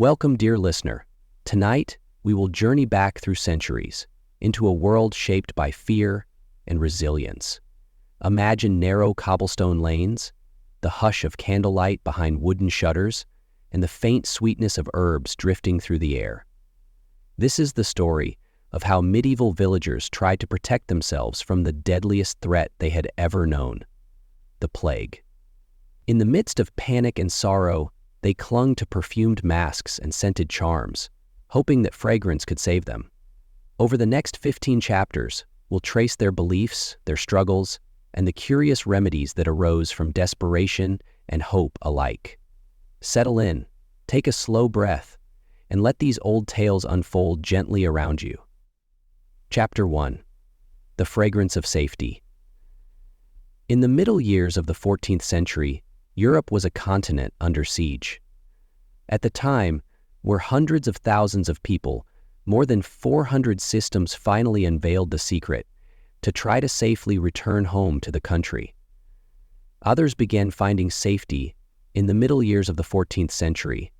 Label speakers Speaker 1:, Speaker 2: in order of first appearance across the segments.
Speaker 1: Welcome, dear listener. Tonight, we will journey back through centuries into a world shaped by fear and resilience. Imagine narrow cobblestone lanes, the hush of candlelight behind wooden shutters, and the faint sweetness of herbs drifting through the air. This is the story of how medieval villagers tried to protect themselves from the deadliest threat they had ever known, the plague. In the midst of panic and sorrow, they clung to perfumed masks and scented charms, hoping that fragrance could save them. Over the next 15 chapters, we'll trace their beliefs, their struggles, and the curious remedies that arose from desperation and hope alike. Settle in, take a slow breath, and let these old tales unfold gently around you. Chapter 1. The Fragrance of Safety. In the middle years of the 14th century, Europe was a continent under siege. At the time, where hundreds of thousands of people, more than 400 systems finally unveiled the secret to try to safely return home to the country. Others began finding safety in the middle years of the 14th century.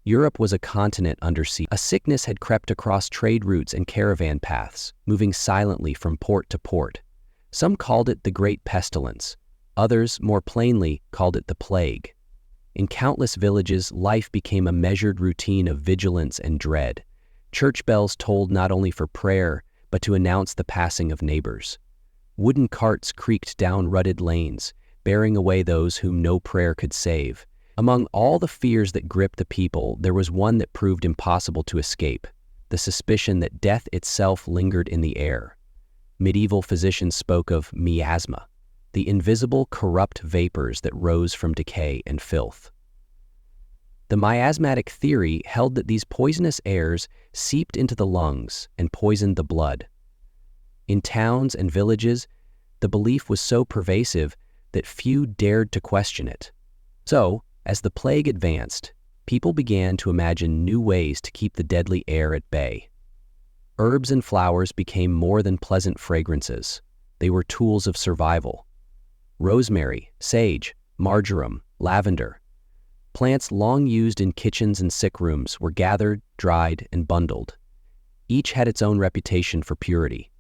Speaker 1: Europe was a continent under siege. A sickness had crept across trade routes and caravan paths, moving silently from port to port. Some called it the Great Pestilence. Others, more plainly, called it the plague. In countless villages, life became a measured routine of vigilance and dread. Church bells tolled not only for prayer, but to announce the passing of neighbors. Wooden carts creaked down rutted lanes, bearing away those whom no prayer could save. Among all the fears that gripped the people, there was one that proved impossible to escape: the suspicion that death itself lingered in the air. Medieval physicians spoke of miasma, the invisible, corrupt vapors that rose from decay and filth. The miasmatic theory held that these poisonous airs seeped into the lungs and poisoned the blood. In towns and villages, the belief was so pervasive that few dared to question it. So, as the plague advanced, people began to imagine new ways to keep the deadly air at bay. Herbs and flowers became more than pleasant fragrances. They were tools of survival. Rosemary, sage, marjoram, lavender. Plants long used in kitchens and sick rooms were gathered, dried, and bundled. Each had its own reputation for purity.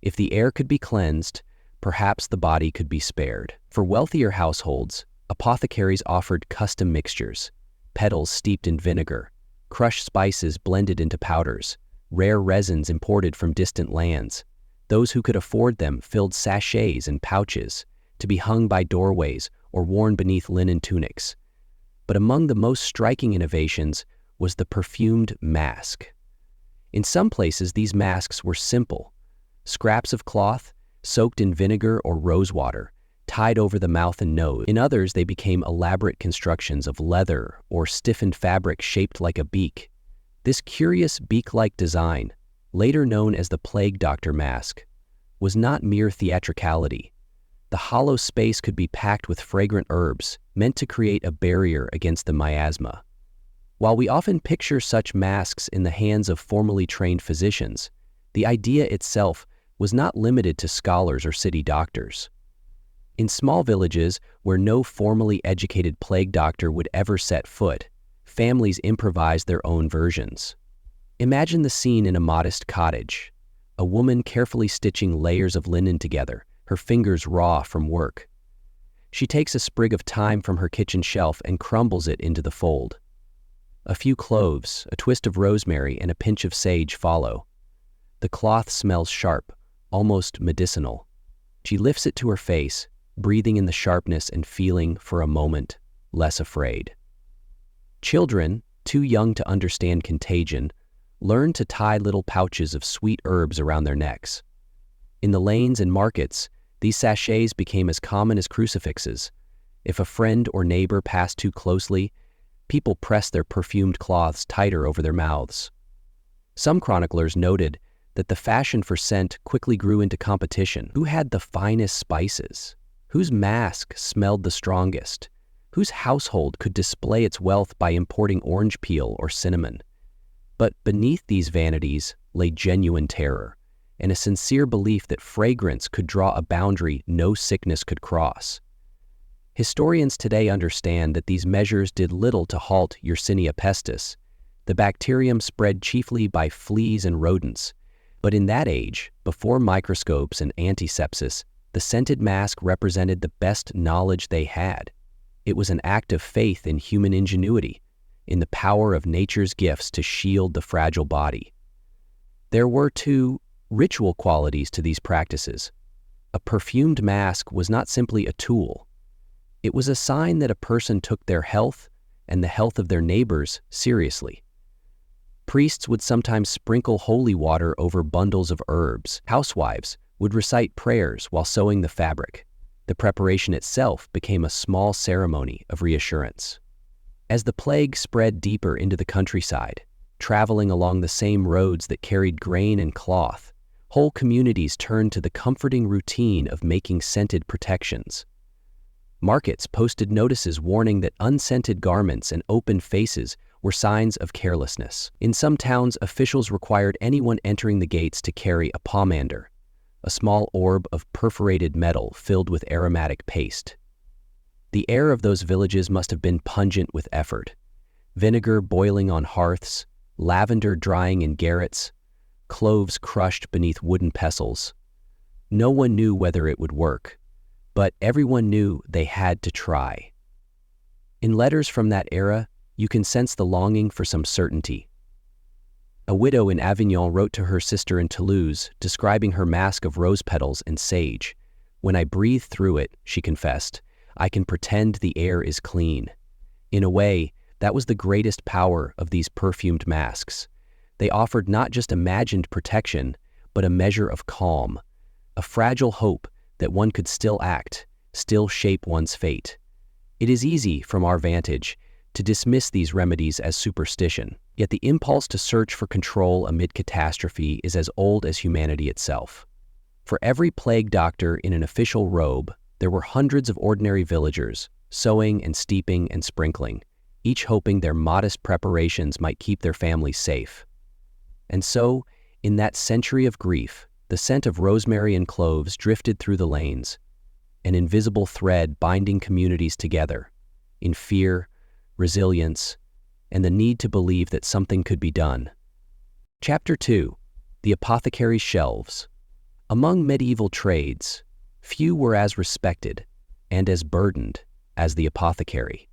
Speaker 1: If the air could be cleansed, perhaps the body could be spared. For wealthier households, apothecaries offered custom mixtures: petals steeped in vinegar, crushed spices blended into powders, rare resins imported from distant lands. Those who could afford them filled sachets and pouches, to be hung by doorways or worn beneath linen tunics. But among the most striking innovations was the perfumed mask. In some places, these masks were simple: scraps of cloth, soaked in vinegar or rosewater, tied over the mouth and nose. In others, they became elaborate constructions of leather or stiffened fabric shaped like a beak. This curious beak-like design, later known as the plague doctor mask, was not mere theatricality. The hollow space could be packed with fragrant herbs, meant to create a barrier against the miasma. While we often picture such masks in the hands of formally trained physicians, the idea itself was not limited to scholars or city doctors. In small villages where no formally educated plague doctor would ever set foot, families improvised their own versions. Imagine the scene in a modest cottage: a woman carefully stitching layers of linen together, her fingers raw from work. She takes a sprig of thyme from her kitchen shelf and crumbles it into the fold. A few cloves, a twist of rosemary, and a pinch of sage follow. The cloth smells sharp, almost medicinal. She lifts it to her face, breathing in the sharpness and feeling, for a moment, less afraid. Children, too young to understand contagion, learn to tie little pouches of sweet herbs around their necks. In the lanes and markets, these sachets became as common as crucifixes. If a friend or neighbor passed too closely, people pressed their perfumed cloths tighter over their mouths. Some chroniclers noted that the fashion for scent quickly grew into competition. Who had the finest spices? Whose mask smelled the strongest? Whose household could display its wealth by importing orange peel or cinnamon? But beneath these vanities lay genuine terror, and a sincere belief that fragrance could draw a boundary no sickness could cross. Historians today understand that these measures did little to halt Yersinia pestis, The bacterium spread chiefly by fleas and rodents. But in that age, before microscopes and antisepsis, the scented mask represented the best knowledge they had. It was an act of faith in human ingenuity, in the power of nature's gifts to shield the fragile body. There were two ritual qualities to these practices. A perfumed mask was not simply a tool. It was a sign that a person took their health and the health of their neighbors seriously. Priests would sometimes sprinkle holy water over bundles of herbs. Housewives would recite prayers while sewing the fabric. The preparation itself became a small ceremony of reassurance. As the plague spread deeper into the countryside, traveling along the same roads that carried grain and cloth, whole communities turned to the comforting routine of making scented protections. Markets posted notices warning that unscented garments and open faces were signs of carelessness. In some towns, officials required anyone entering the gates to carry a pomander, a small orb of perforated metal filled with aromatic paste. The air of those villages must have been pungent with effort. Vinegar boiling on hearths, lavender drying in garrets, cloves crushed beneath wooden pestles. No one knew whether it would work, but everyone knew they had to try. In letters from that era, you can sense the longing for some certainty. A widow in Avignon wrote to her sister in Toulouse, describing her mask of rose petals and sage. "When I breathe through it," she confessed, "I can pretend the air is clean." In a way, that was the greatest power of these perfumed masks. They offered not just imagined protection, but a measure of calm, a fragile hope that one could still act, still shape one's fate. It is easy, from our vantage, to dismiss these remedies as superstition, yet the impulse to search for control amid catastrophe is as old as humanity itself. For every plague doctor in an official robe, there were hundreds of ordinary villagers, sewing and steeping and sprinkling, each hoping their modest preparations might keep their families safe. And so, in that century of grief, the scent of rosemary and cloves drifted through the lanes, an invisible thread binding communities together, in fear, resilience, and the need to believe that something could be done. Chapter 2. The Apothecary's Shelves. Among medieval trades, few were as respected and as burdened as the apothecary.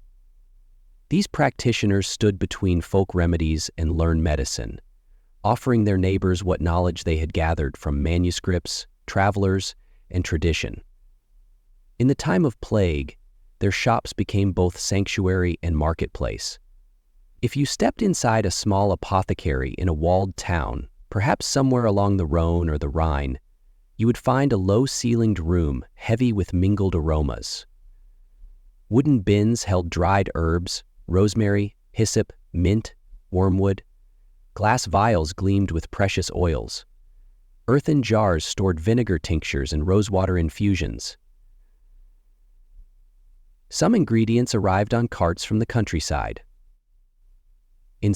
Speaker 1: These practitioners stood between folk remedies and learned medicine, offering their neighbors what knowledge they had gathered from manuscripts, travelers, and tradition. In the time of plague, their shops became both sanctuary and marketplace. If you stepped inside a small apothecary in a walled town, perhaps somewhere along the Rhone or the Rhine, you would find a low-ceilinged room heavy with mingled aromas. Wooden bins held dried herbs, rosemary, hyssop, mint, wormwood. Glass vials gleamed with precious oils. Earthen jars stored vinegar tinctures and rosewater infusions. Some ingredients arrived on carts from the countryside.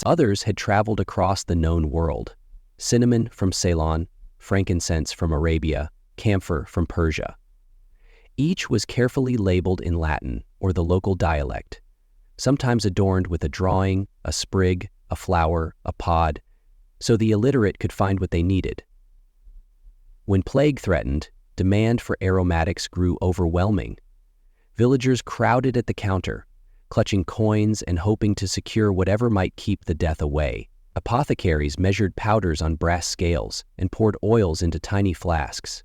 Speaker 1: Others had traveled across the known world. Cinnamon from Ceylon, frankincense from Arabia, camphor from Persia. Each was carefully labeled in Latin or the local dialect, sometimes adorned with a drawing, a sprig, a flower, a pod, so the illiterate could find what they needed. When plague threatened, demand for aromatics grew overwhelming. Villagers crowded at the counter, clutching coins and hoping to secure whatever might keep the death away. Apothecaries measured powders on brass scales and poured oils into tiny flasks.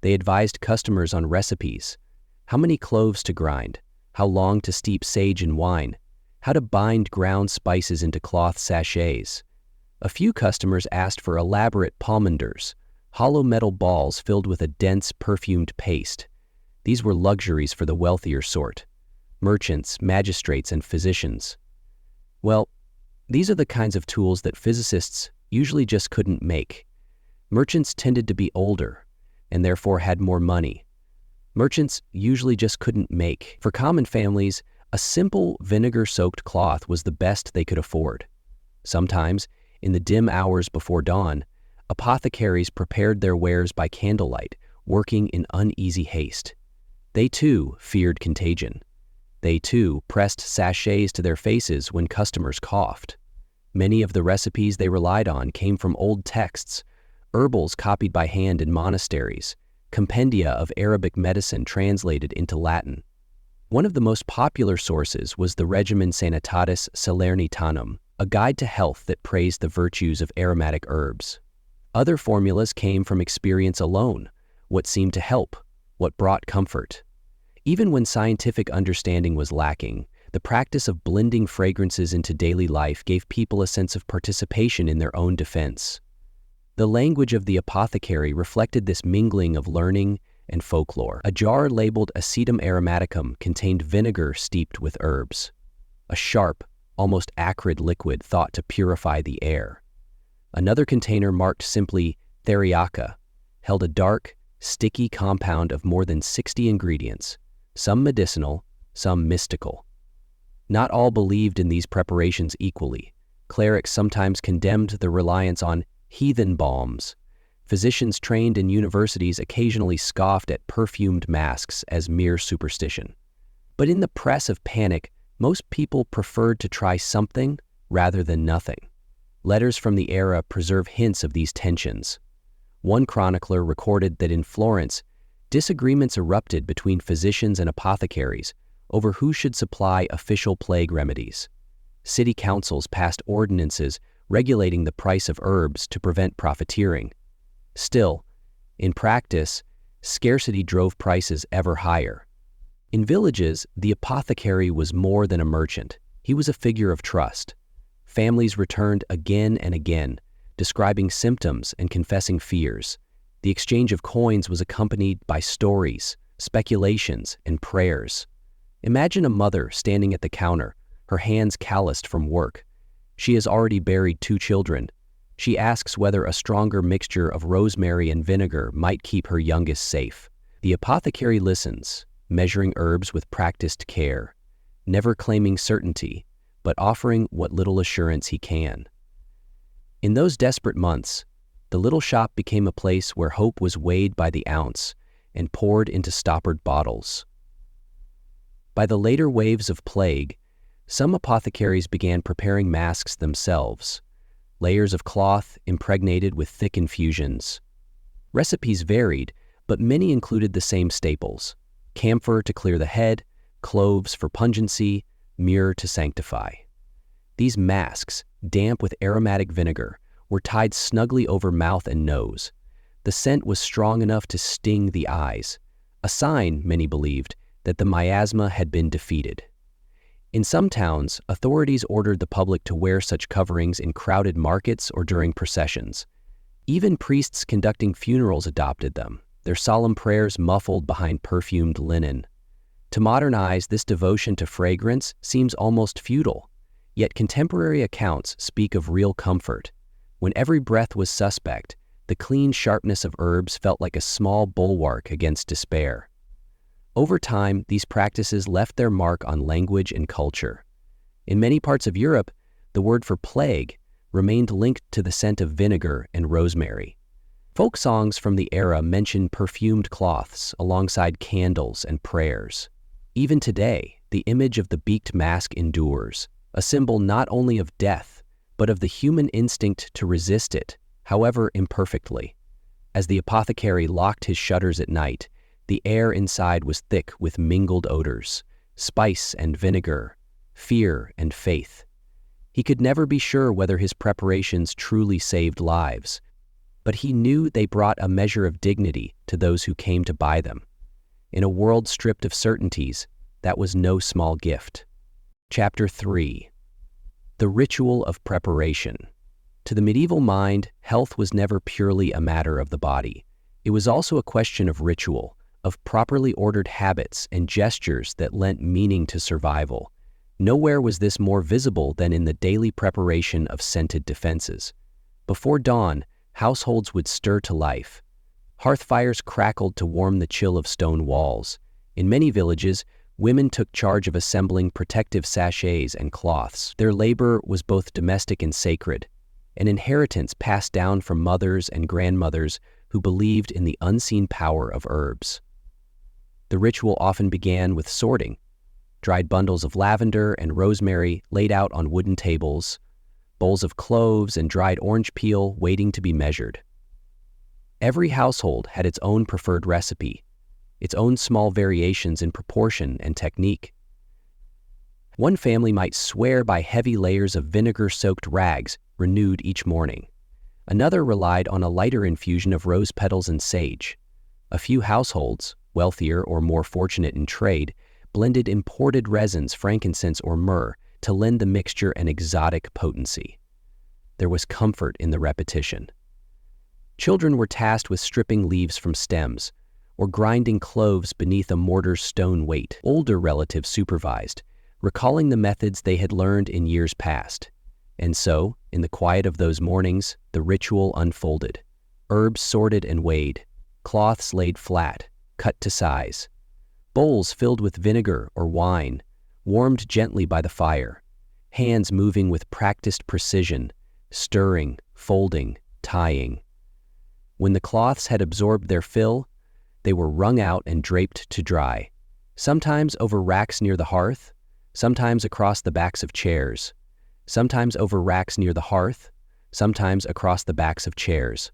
Speaker 1: They advised customers on recipes, how many cloves to grind, how long to steep sage in wine, how to bind ground spices into cloth sachets. A few customers asked for elaborate pomanders, hollow metal balls filled with a dense perfumed paste. These were luxuries for the wealthier sort, merchants, magistrates, and physicians. Well, these are the kinds of tools that physicists usually just couldn't make. Merchants tended to be older, and therefore had more money. Merchants usually just couldn't make. For common families, a simple vinegar-soaked cloth was the best they could afford. Sometimes, in the dim hours before dawn, apothecaries prepared their wares by candlelight, working in uneasy haste. They too feared contagion. They too pressed sachets to their faces when customers coughed. Many of the recipes they relied on came from old texts, herbals copied by hand in monasteries, compendia of Arabic medicine translated into Latin. One of the most popular sources was the Regimen Sanitatis Salernitanum, a guide to health that praised the virtues of aromatic herbs. Other formulas came from experience alone, what seemed to help, what brought comfort. Even when scientific understanding was lacking, the practice of blending fragrances into daily life gave people a sense of participation in their own defense. The language of the apothecary reflected this mingling of learning and folklore. A jar labeled acetum aromaticum contained vinegar steeped with herbs, a sharp, almost acrid liquid thought to purify the air. Another container marked simply theriaca held a dark, sticky compound of more than 60 ingredients, some medicinal, some mystical. Not all believed in these preparations equally. Clerics sometimes condemned the reliance on heathen balms. Physicians trained in universities occasionally scoffed at perfumed masks as mere superstition. But in the press of panic, most people preferred to try something rather than nothing. Letters from the era preserve hints of these tensions. One chronicler recorded that in Florence, disagreements erupted between physicians and apothecaries over who should supply official plague remedies. City councils passed ordinances regulating the price of herbs to prevent profiteering. Still, in practice, scarcity drove prices ever higher. In villages, the apothecary was more than a merchant. He was a figure of trust. Families returned again and again, describing symptoms and confessing fears. The exchange of coins was accompanied by stories, speculations, and prayers. Imagine a mother standing at the counter, her hands calloused from work. She has already buried 2 children. She asks whether a stronger mixture of rosemary and vinegar might keep her youngest safe. The apothecary listens, measuring herbs with practiced care, never claiming certainty, but offering what little assurance he can. In those desperate months, the little shop became a place where hope was weighed by the ounce and poured into stoppered bottles. By the later waves of plague, some apothecaries began preparing masks themselves, layers of cloth impregnated with thick infusions. Recipes varied, but many included the same staples: camphor to clear the head, cloves for pungency, myrrh to sanctify. These masks, damp with aromatic vinegar, were tied snugly over mouth and nose. The scent was strong enough to sting the eyes, a sign, many believed, that the miasma had been defeated. In some towns, authorities ordered the public to wear such coverings in crowded markets or during processions. Even priests conducting funerals adopted them, their solemn prayers muffled behind perfumed linen. To modern eyes, this devotion to fragrance seems almost feudal, yet contemporary accounts speak of real comfort. When every breath was suspect, the clean sharpness of herbs felt like a small bulwark against despair. Over time, these practices left their mark on language and culture. In many parts of Europe, the word for plague remained linked to the scent of vinegar and rosemary. Folk songs from the era mention perfumed cloths alongside candles and prayers. Even today, the image of the beaked mask endures, a symbol not only of death, but of the human instinct to resist it, however imperfectly. As the apothecary locked his shutters at night, the air inside was thick with mingled odors, spice and vinegar, fear and faith. He could never be sure whether his preparations truly saved lives, but he knew they brought a measure of dignity to those who came to buy them. In a world stripped of certainties, that was no small gift. Chapter 3. The Ritual of Preparation. To the medieval mind, health was never purely a matter of the body. It was also a question of ritual, of properly ordered habits and gestures that lent meaning to survival. Nowhere was this more visible than in the daily preparation of scented defenses. Before dawn, households would stir to life. Hearth fires crackled to warm the chill of stone walls. In many villages, women took charge of assembling protective sachets and cloths. Their labor was both domestic and sacred, an inheritance passed down from mothers and grandmothers who believed in the unseen power of herbs. The ritual often began with sorting, dried bundles of lavender and rosemary laid out on wooden tables, bowls of cloves and dried orange peel waiting to be measured. Every household had its own preferred recipe, its own small variations in proportion and technique. One family might swear by heavy layers of vinegar-soaked rags renewed each morning. Another relied on a lighter infusion of rose petals and sage. A few households, wealthier or more fortunate in trade, blended imported resins, frankincense, or myrrh to lend the mixture an exotic potency. There was comfort in the repetition. Children were tasked with stripping leaves from stems or grinding cloves beneath a mortar's stone weight. Older relatives supervised, recalling the methods they had learned in years past. And so, in the quiet of those mornings, the ritual unfolded. Herbs sorted and weighed, cloths laid flat, cut to size, bowls filled with vinegar or wine, warmed gently by the fire, hands moving with practiced precision, stirring, folding, tying. When the cloths had absorbed their fill, they were wrung out and draped to dry, sometimes over racks near the hearth, sometimes across the backs of chairs, sometimes over racks near the hearth, sometimes across the backs of chairs.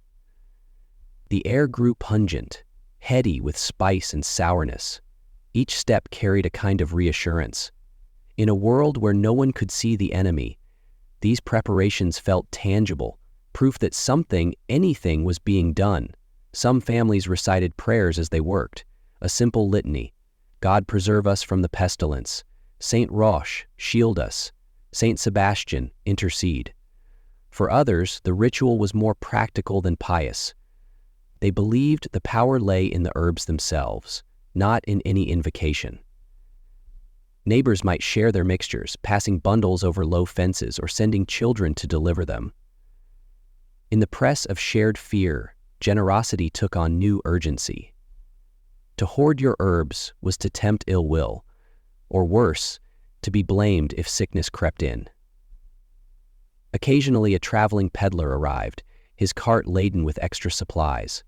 Speaker 1: The air grew pungent, heady with spice and sourness. Each step carried a kind of reassurance. In a world where no one could see the enemy, these preparations felt tangible, proof that something, anything, was being done. Some families recited prayers as they worked, a simple litany. God preserve us from the pestilence. Saint Roche, shield us. Saint Sebastian, intercede. For others, the ritual was more practical than pious. They believed the power lay in the herbs themselves, not in any invocation. Neighbors might share their mixtures, passing bundles over low fences or sending children to deliver them. In the press of shared fear, generosity took on new urgency. To hoard your herbs was to tempt ill will, or worse, to be blamed if sickness crept in. Occasionally, a traveling peddler arrived, his cart laden with extra supplies.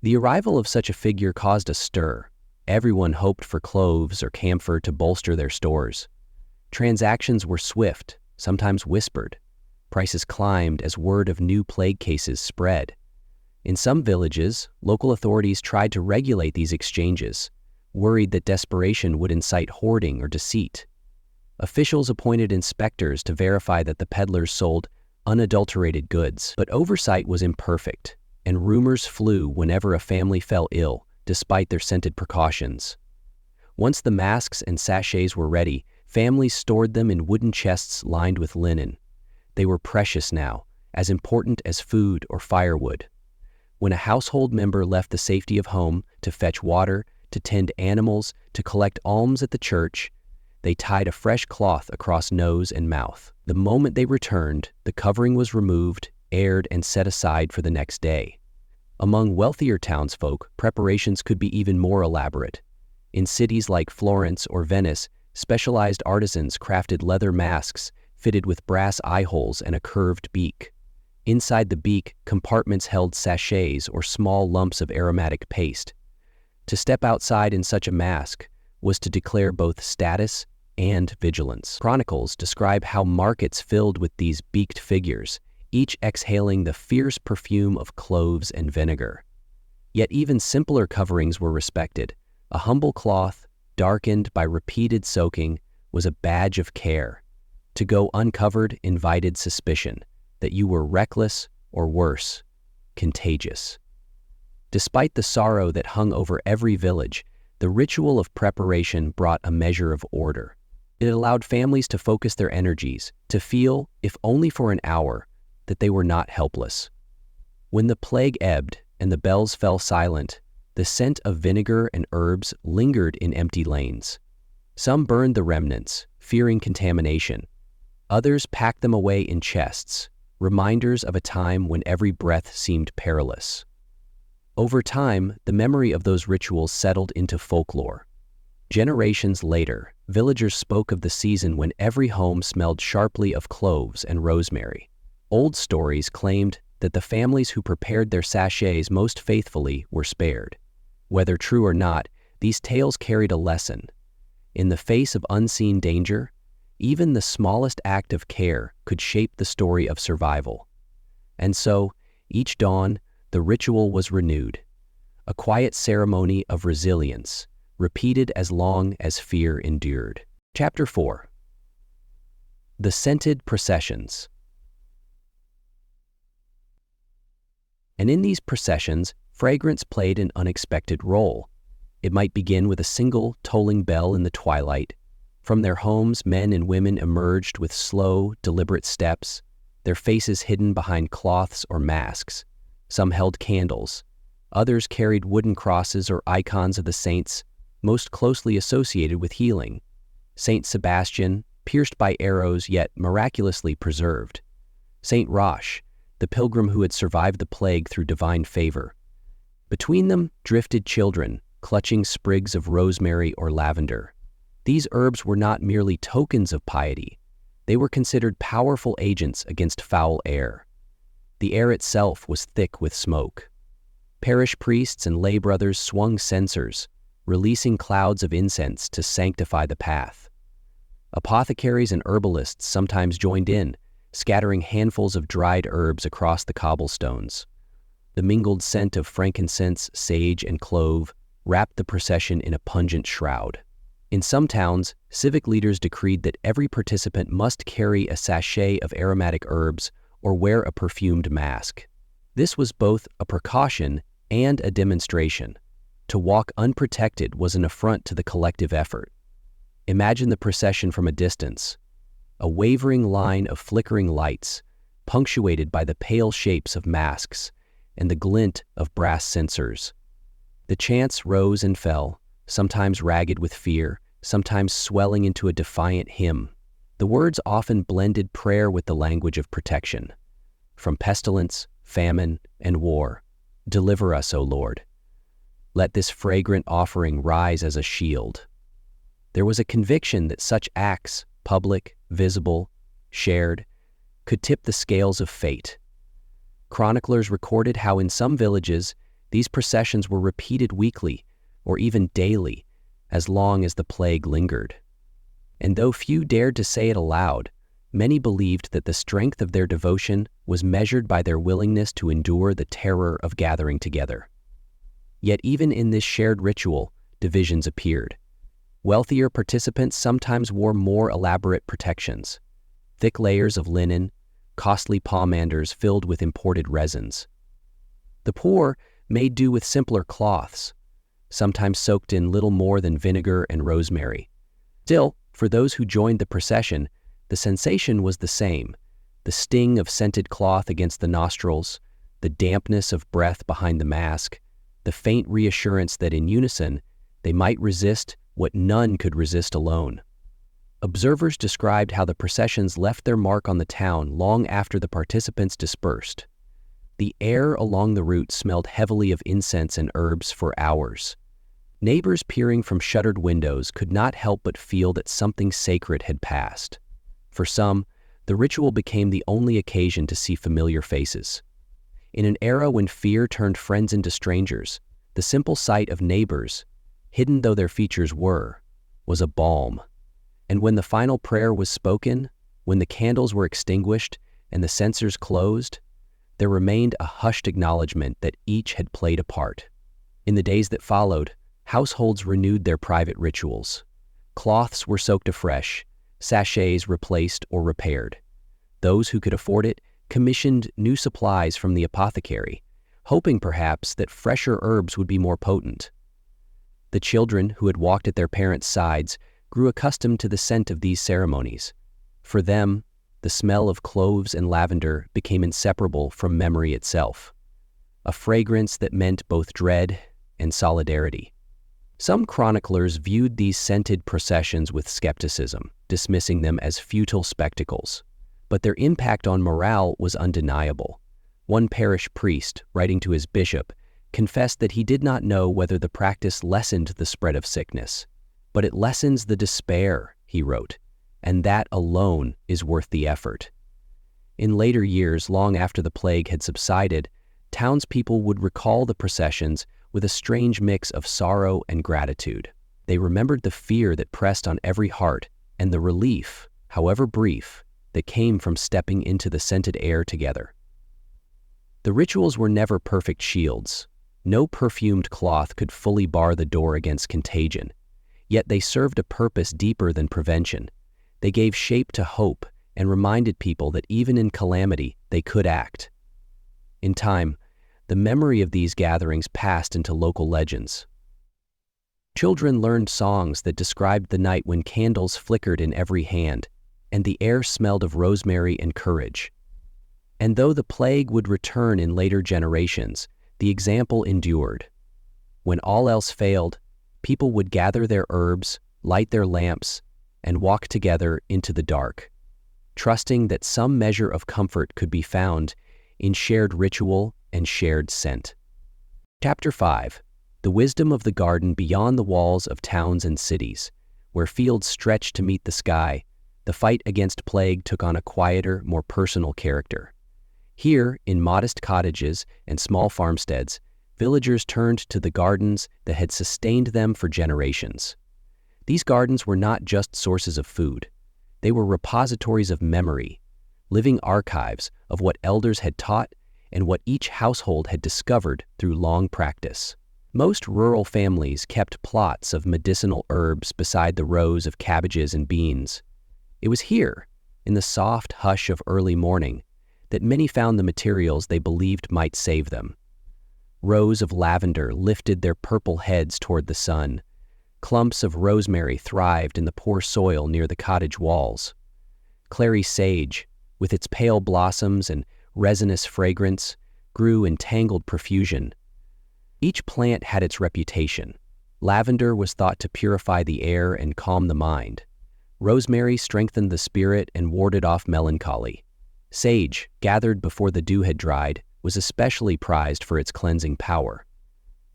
Speaker 1: The arrival of such a figure caused a stir. Everyone hoped for cloves or camphor to bolster their stores. Transactions were swift, sometimes whispered. Prices climbed as word of new plague cases spread. In some villages, local authorities tried to regulate these exchanges, worried that desperation would incite hoarding or deceit. Officials appointed inspectors to verify that the peddlers sold unadulterated goods, but oversight was imperfect, and rumors flew whenever a family fell ill, despite their scented precautions. Once the masks and sachets were ready, families stored them in wooden chests lined with linen. They were precious now, as important as food or firewood. When a household member left the safety of home to fetch water, to tend animals, to collect alms at the church, they tied a fresh cloth across nose and mouth. The moment they returned, the covering was removed, aired, and set aside for the next day. Among wealthier townsfolk, preparations could be even more elaborate. In cities like Florence or Venice, specialized artisans crafted leather masks fitted with brass eye holes and a curved beak. Inside the beak, compartments held sachets or small lumps of aromatic paste. To step outside in such a mask was to declare both status and vigilance. Chronicles describe how markets filled with these beaked figures, each exhaling the fierce perfume of cloves and vinegar. Yet even simpler coverings were respected. A humble cloth, darkened by repeated soaking, was a badge of care. To go uncovered invited suspicion that you were reckless or worse, contagious. Despite the sorrow that hung over every village, the ritual of preparation brought a measure of order. It allowed families to focus their energies, to feel, if only for an hour, that they were not helpless. When the plague ebbed and the bells fell silent, the scent of vinegar and herbs lingered in empty lanes. Some burned the remnants, fearing contamination. Others packed them away in chests, reminders of a time when every breath seemed perilous. Over time, the memory of those rituals settled into folklore. Generations later, villagers spoke of the season when every home smelled sharply of cloves and rosemary. Old stories claimed that the families who prepared their sachets most faithfully were spared. Whether true or not, these tales carried a lesson. In the face of unseen danger, Even the smallest act of care could shape the story of survival. And so, each dawn, the ritual was renewed, a quiet ceremony of resilience, repeated as long as fear endured. Chapter 4. The Scented Processions. And in these processions, fragrance played an unexpected role. It might begin with a single tolling bell in the twilight. From their homes, men and women emerged with slow, deliberate steps, their faces hidden behind cloths or masks. Some held candles. Others carried wooden crosses or icons of the saints most closely associated with healing. Saint Sebastian, pierced by arrows yet miraculously preserved. Saint Roche, the pilgrim who had survived the plague through divine favor. Between them drifted children, clutching sprigs of rosemary or lavender. These herbs were not merely tokens of piety. They were considered powerful agents against foul air. The air itself was thick with smoke. Parish priests and lay brothers swung censers, releasing clouds of incense to sanctify the path. Apothecaries and herbalists sometimes joined in, scattering handfuls of dried herbs across the cobblestones. The mingled scent of frankincense, sage, and clove wrapped the procession in a pungent shroud. In some towns, civic leaders decreed that every participant must carry a sachet of aromatic herbs or wear a perfumed mask. This was both a precaution and a demonstration. To walk unprotected was an affront to the collective effort. Imagine the procession from a distance, a wavering line of flickering lights, punctuated by the pale shapes of masks and the glint of brass censers. The chants rose and fell, sometimes ragged with fear, sometimes swelling into a defiant hymn. The words often blended prayer with the language of protection. From pestilence, famine, and war, deliver us, O Lord. Let this fragrant offering rise as a shield. There was a conviction that such acts, public, visible, shared, could tip the scales of fate. Chroniclers recorded how in some villages, these processions were repeated weekly or even daily, as long as the plague lingered. And though few dared to say it aloud, many believed that the strength of their devotion was measured by their willingness to endure the terror of gathering together. Yet even in this shared ritual, divisions appeared. Wealthier participants sometimes wore more elaborate protections, thick layers of linen, costly pomanders filled with imported resins. The poor made do with simpler cloths, sometimes soaked in little more than vinegar and rosemary. Still, for those who joined the procession, the sensation was the same: the sting of scented cloth against the nostrils, the dampness of breath behind the mask, the faint reassurance that in unison they might resist what none could resist alone. Observers described how the processions left their mark on the town long after the participants dispersed. The air along the route smelled heavily of incense and herbs for hours. Neighbors peering from shuttered windows could not help but feel that something sacred had passed. For some, the ritual became the only occasion to see familiar faces. In an era when fear turned friends into strangers, the simple sight of neighbors, hidden though their features were, was a balm. And when the final prayer was spoken, when the candles were extinguished and the censers closed, there remained a hushed acknowledgement that each had played a part. In the days that followed, households renewed their private rituals. Cloths were soaked afresh, sachets replaced or repaired. Those who could afford it commissioned new supplies from the apothecary, hoping perhaps that fresher herbs would be more potent. The children who had walked at their parents' sides grew accustomed to the scent of these ceremonies. For them, the smell of cloves and lavender became inseparable from memory itself, a fragrance that meant both dread and solidarity. Some chroniclers viewed these scented processions with skepticism, dismissing them as futile spectacles, but their impact on morale was undeniable. One parish priest, writing to his bishop, confessed that he did not know whether the practice lessened the spread of sickness, but it lessens the despair, he wrote, and that alone is worth the effort. In later years, long after the plague had subsided, townspeople would recall the processions with a strange mix of sorrow and gratitude. They remembered the fear that pressed on every heart and the relief however brief, that came from stepping into the scented air together. The rituals were never perfect shields. No perfumed cloth could fully bar the door against contagion, yet they served a purpose deeper than prevention. They gave shape to hope and reminded people that even in calamity, they could act. In time, the memory of these gatherings passed into local legends. Children learned songs that described the night when candles flickered in every hand, and the air smelled of rosemary and courage. And though the plague would return in later generations, the example endured. When all else failed, people would gather their herbs, light their lamps, and walk together into the dark, trusting that some measure of comfort could be found in shared ritual and shared scent. Chapter 5. The wisdom of the garden beyond the walls of towns and cities. Where fields stretched to meet the sky, the fight against plague took on a quieter, more personal character. Here, in modest cottages and small farmsteads, villagers turned to the gardens that had sustained them for generations. These gardens were not just sources of food. They were repositories of memory, living archives of what elders had taught and what each household had discovered through long practice. Most rural families kept plots of medicinal herbs beside the rows of cabbages and beans. It was here, in the soft hush of early morning, that many found the materials they believed might save them. Rows of lavender lifted their purple heads toward the sun. Clumps of rosemary thrived in the poor soil near the cottage walls. Clary sage, with its pale blossoms and resinous fragrance, grew in tangled profusion. Each plant had its reputation. Lavender was thought to purify the air and calm the mind. Rosemary strengthened the spirit and warded off melancholy. Sage, gathered before the dew had dried, was especially prized for its cleansing power.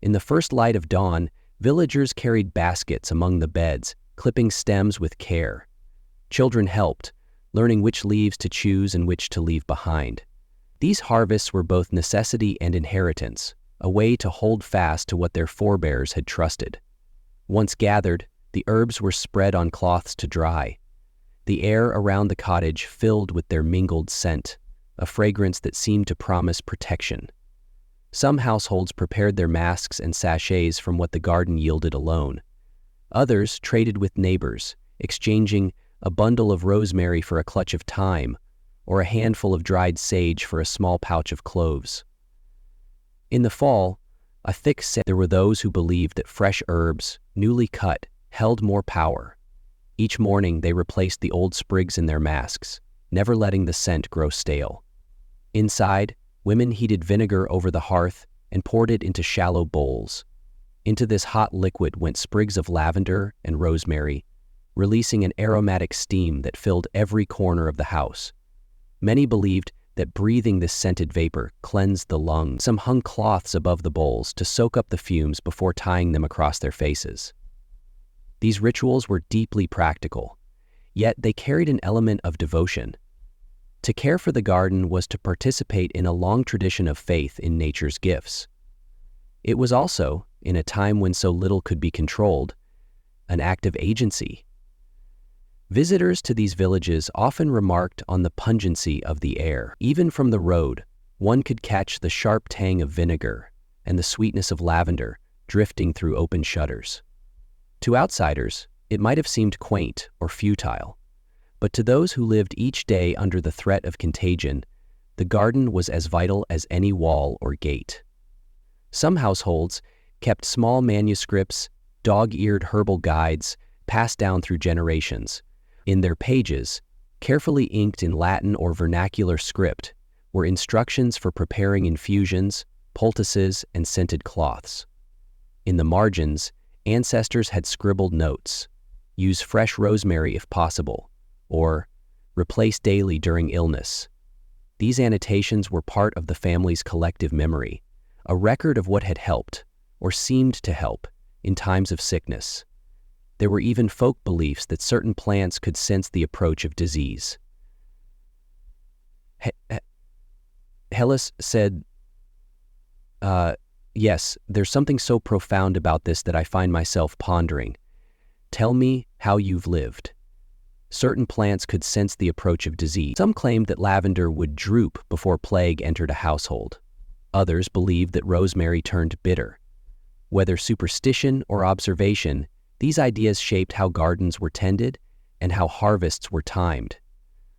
Speaker 1: In the first light of dawn, villagers carried baskets among the beds, clipping stems with care. Children helped, learning which leaves to choose and which to leave behind. These harvests were both necessity and inheritance, a way to hold fast to what their forebears had trusted. Once gathered, the herbs were spread on cloths to dry. The air around the cottage filled with their mingled scent, a fragrance that seemed to promise protection. Some households prepared their masks and sachets from what the garden yielded alone. Others traded with neighbors, exchanging a bundle of rosemary for a clutch of thyme, or a handful of dried sage for a small pouch of cloves. In the fall, a thick scent. There were those who believed that fresh herbs, newly cut, held more power. Each morning they replaced the old sprigs in their masks, never letting the scent grow stale. Inside, women heated vinegar over the hearth and poured it into shallow bowls. Into this hot liquid went sprigs of lavender and rosemary, releasing an aromatic steam that filled every corner of the house. Many believed that breathing this scented vapor cleansed the lungs. Some hung cloths above the bowls to soak up the fumes before tying them across their faces. These rituals were deeply practical, yet they carried an element of devotion. To care for the garden was to participate in a long tradition of faith in nature's gifts. It was also, in a time when so little could be controlled, an act of agency. Visitors to these villages often remarked on the pungency of the air. Even from the road, one could catch the sharp tang of vinegar and the sweetness of lavender drifting through open shutters. To outsiders, it might have seemed quaint or futile, but to those who lived each day under the threat of contagion, the garden was as vital as any wall or gate. Some households kept small manuscripts, dog-eared herbal guides passed down through generations. In their pages, carefully inked in Latin or vernacular script, were instructions for preparing infusions, poultices, and scented cloths. In the margins, ancestors had scribbled notes: use fresh rosemary if possible, or replace daily during illness. These annotations were part of the family's collective memory, a record of what had helped, or seemed to help, in times of sickness. There were even folk beliefs that certain plants could sense the approach of disease. Hellas said, yes, there's something so profound about this that I find myself pondering. Tell me how you've lived. Certain plants could sense the approach of disease. Some claimed that lavender would droop before plague entered a household. Others believed that rosemary turned bitter. Whether superstition or observation, these ideas shaped how gardens were tended and how harvests were timed.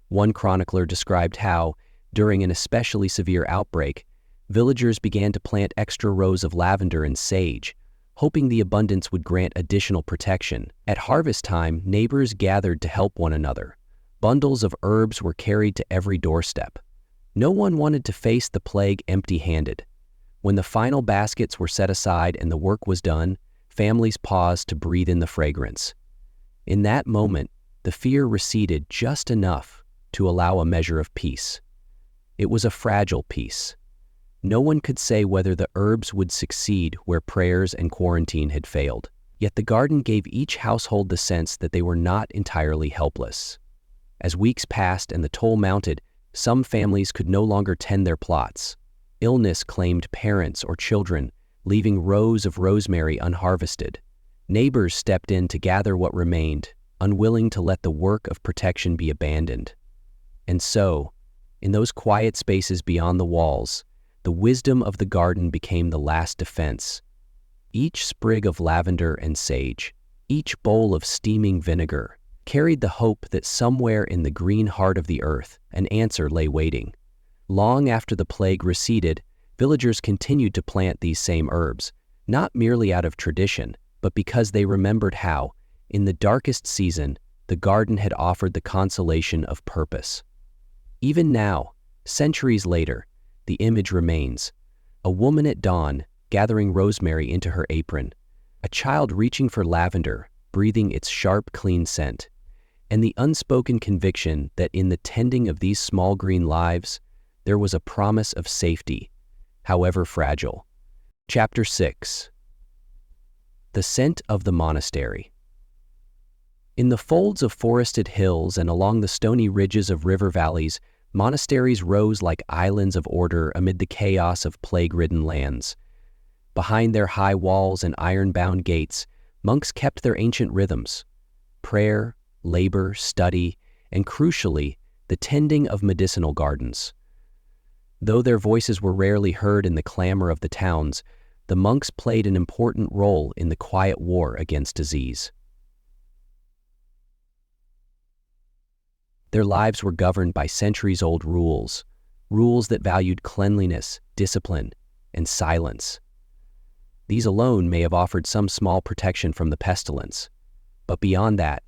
Speaker 1: One chronicler described how, during an especially severe outbreak, villagers began to plant extra rows of lavender and sage, hoping the abundance would grant additional protection. At harvest time, neighbors gathered to help one another. Bundles of herbs were carried to every doorstep. No one wanted to face the plague empty-handed. When the final baskets were set aside and the work was done, families paused to breathe in the fragrance. In that moment, the fear receded just enough to allow a measure of peace. It was a fragile peace. No one could say whether the herbs would succeed where prayers and quarantine had failed. Yet the garden gave each household the sense that they were not entirely helpless. As weeks passed and the toll mounted, some families could no longer tend their plots. Illness claimed parents or children, leaving rows of rosemary unharvested. Neighbors stepped in to gather what remained, unwilling to let the work of protection be abandoned. And so, in those quiet spaces beyond the walls, the wisdom of the garden became the last defense. Each sprig of lavender and sage, each bowl of steaming vinegar, carried the hope that somewhere in the green heart of the earth, an answer lay waiting. Long after the plague receded, villagers continued to plant these same herbs, not merely out of tradition, but because they remembered how, in the darkest season, the garden had offered the consolation of purpose. Even now, centuries later, the image remains: a woman at dawn gathering rosemary into her apron, a child reaching for lavender, breathing its sharp, clean scent, and the unspoken conviction that in the tending of these small green lives, there was a promise of safety, however fragile. Chapter 6. The Scent of the Monastery. In the folds of forested hills and along the stony ridges of river valleys, monasteries rose like islands of order amid the chaos of plague-ridden lands. Behind their high walls and iron-bound gates, monks kept their ancient rhythms: prayer, labor, study, and crucially, the tending of medicinal gardens. Though their voices were rarely heard in the clamor of the towns, the monks played an important role in the quiet war against disease. Their lives were governed by centuries-old rules that valued cleanliness, discipline, and silence. These alone may have offered some small protection from the pestilence, but beyond that,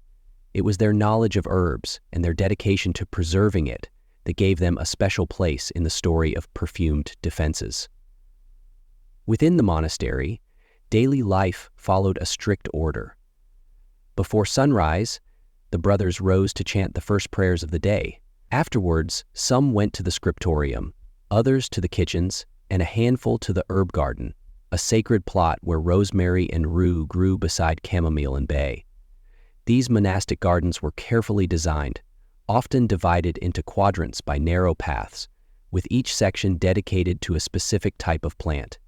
Speaker 1: it was their knowledge of herbs and their dedication to preserving it that gave them a special place in the story of perfumed defenses. Within the monastery, daily life followed a strict order. Before sunrise, the brothers rose to chant the first prayers of the day. Afterwards, some went to the scriptorium, others to the kitchens, and a handful to the herb garden, a sacred plot where rosemary and rue grew beside chamomile and bay. These monastic gardens were carefully designed, often divided into quadrants by narrow paths, with each section dedicated to a specific type of plant: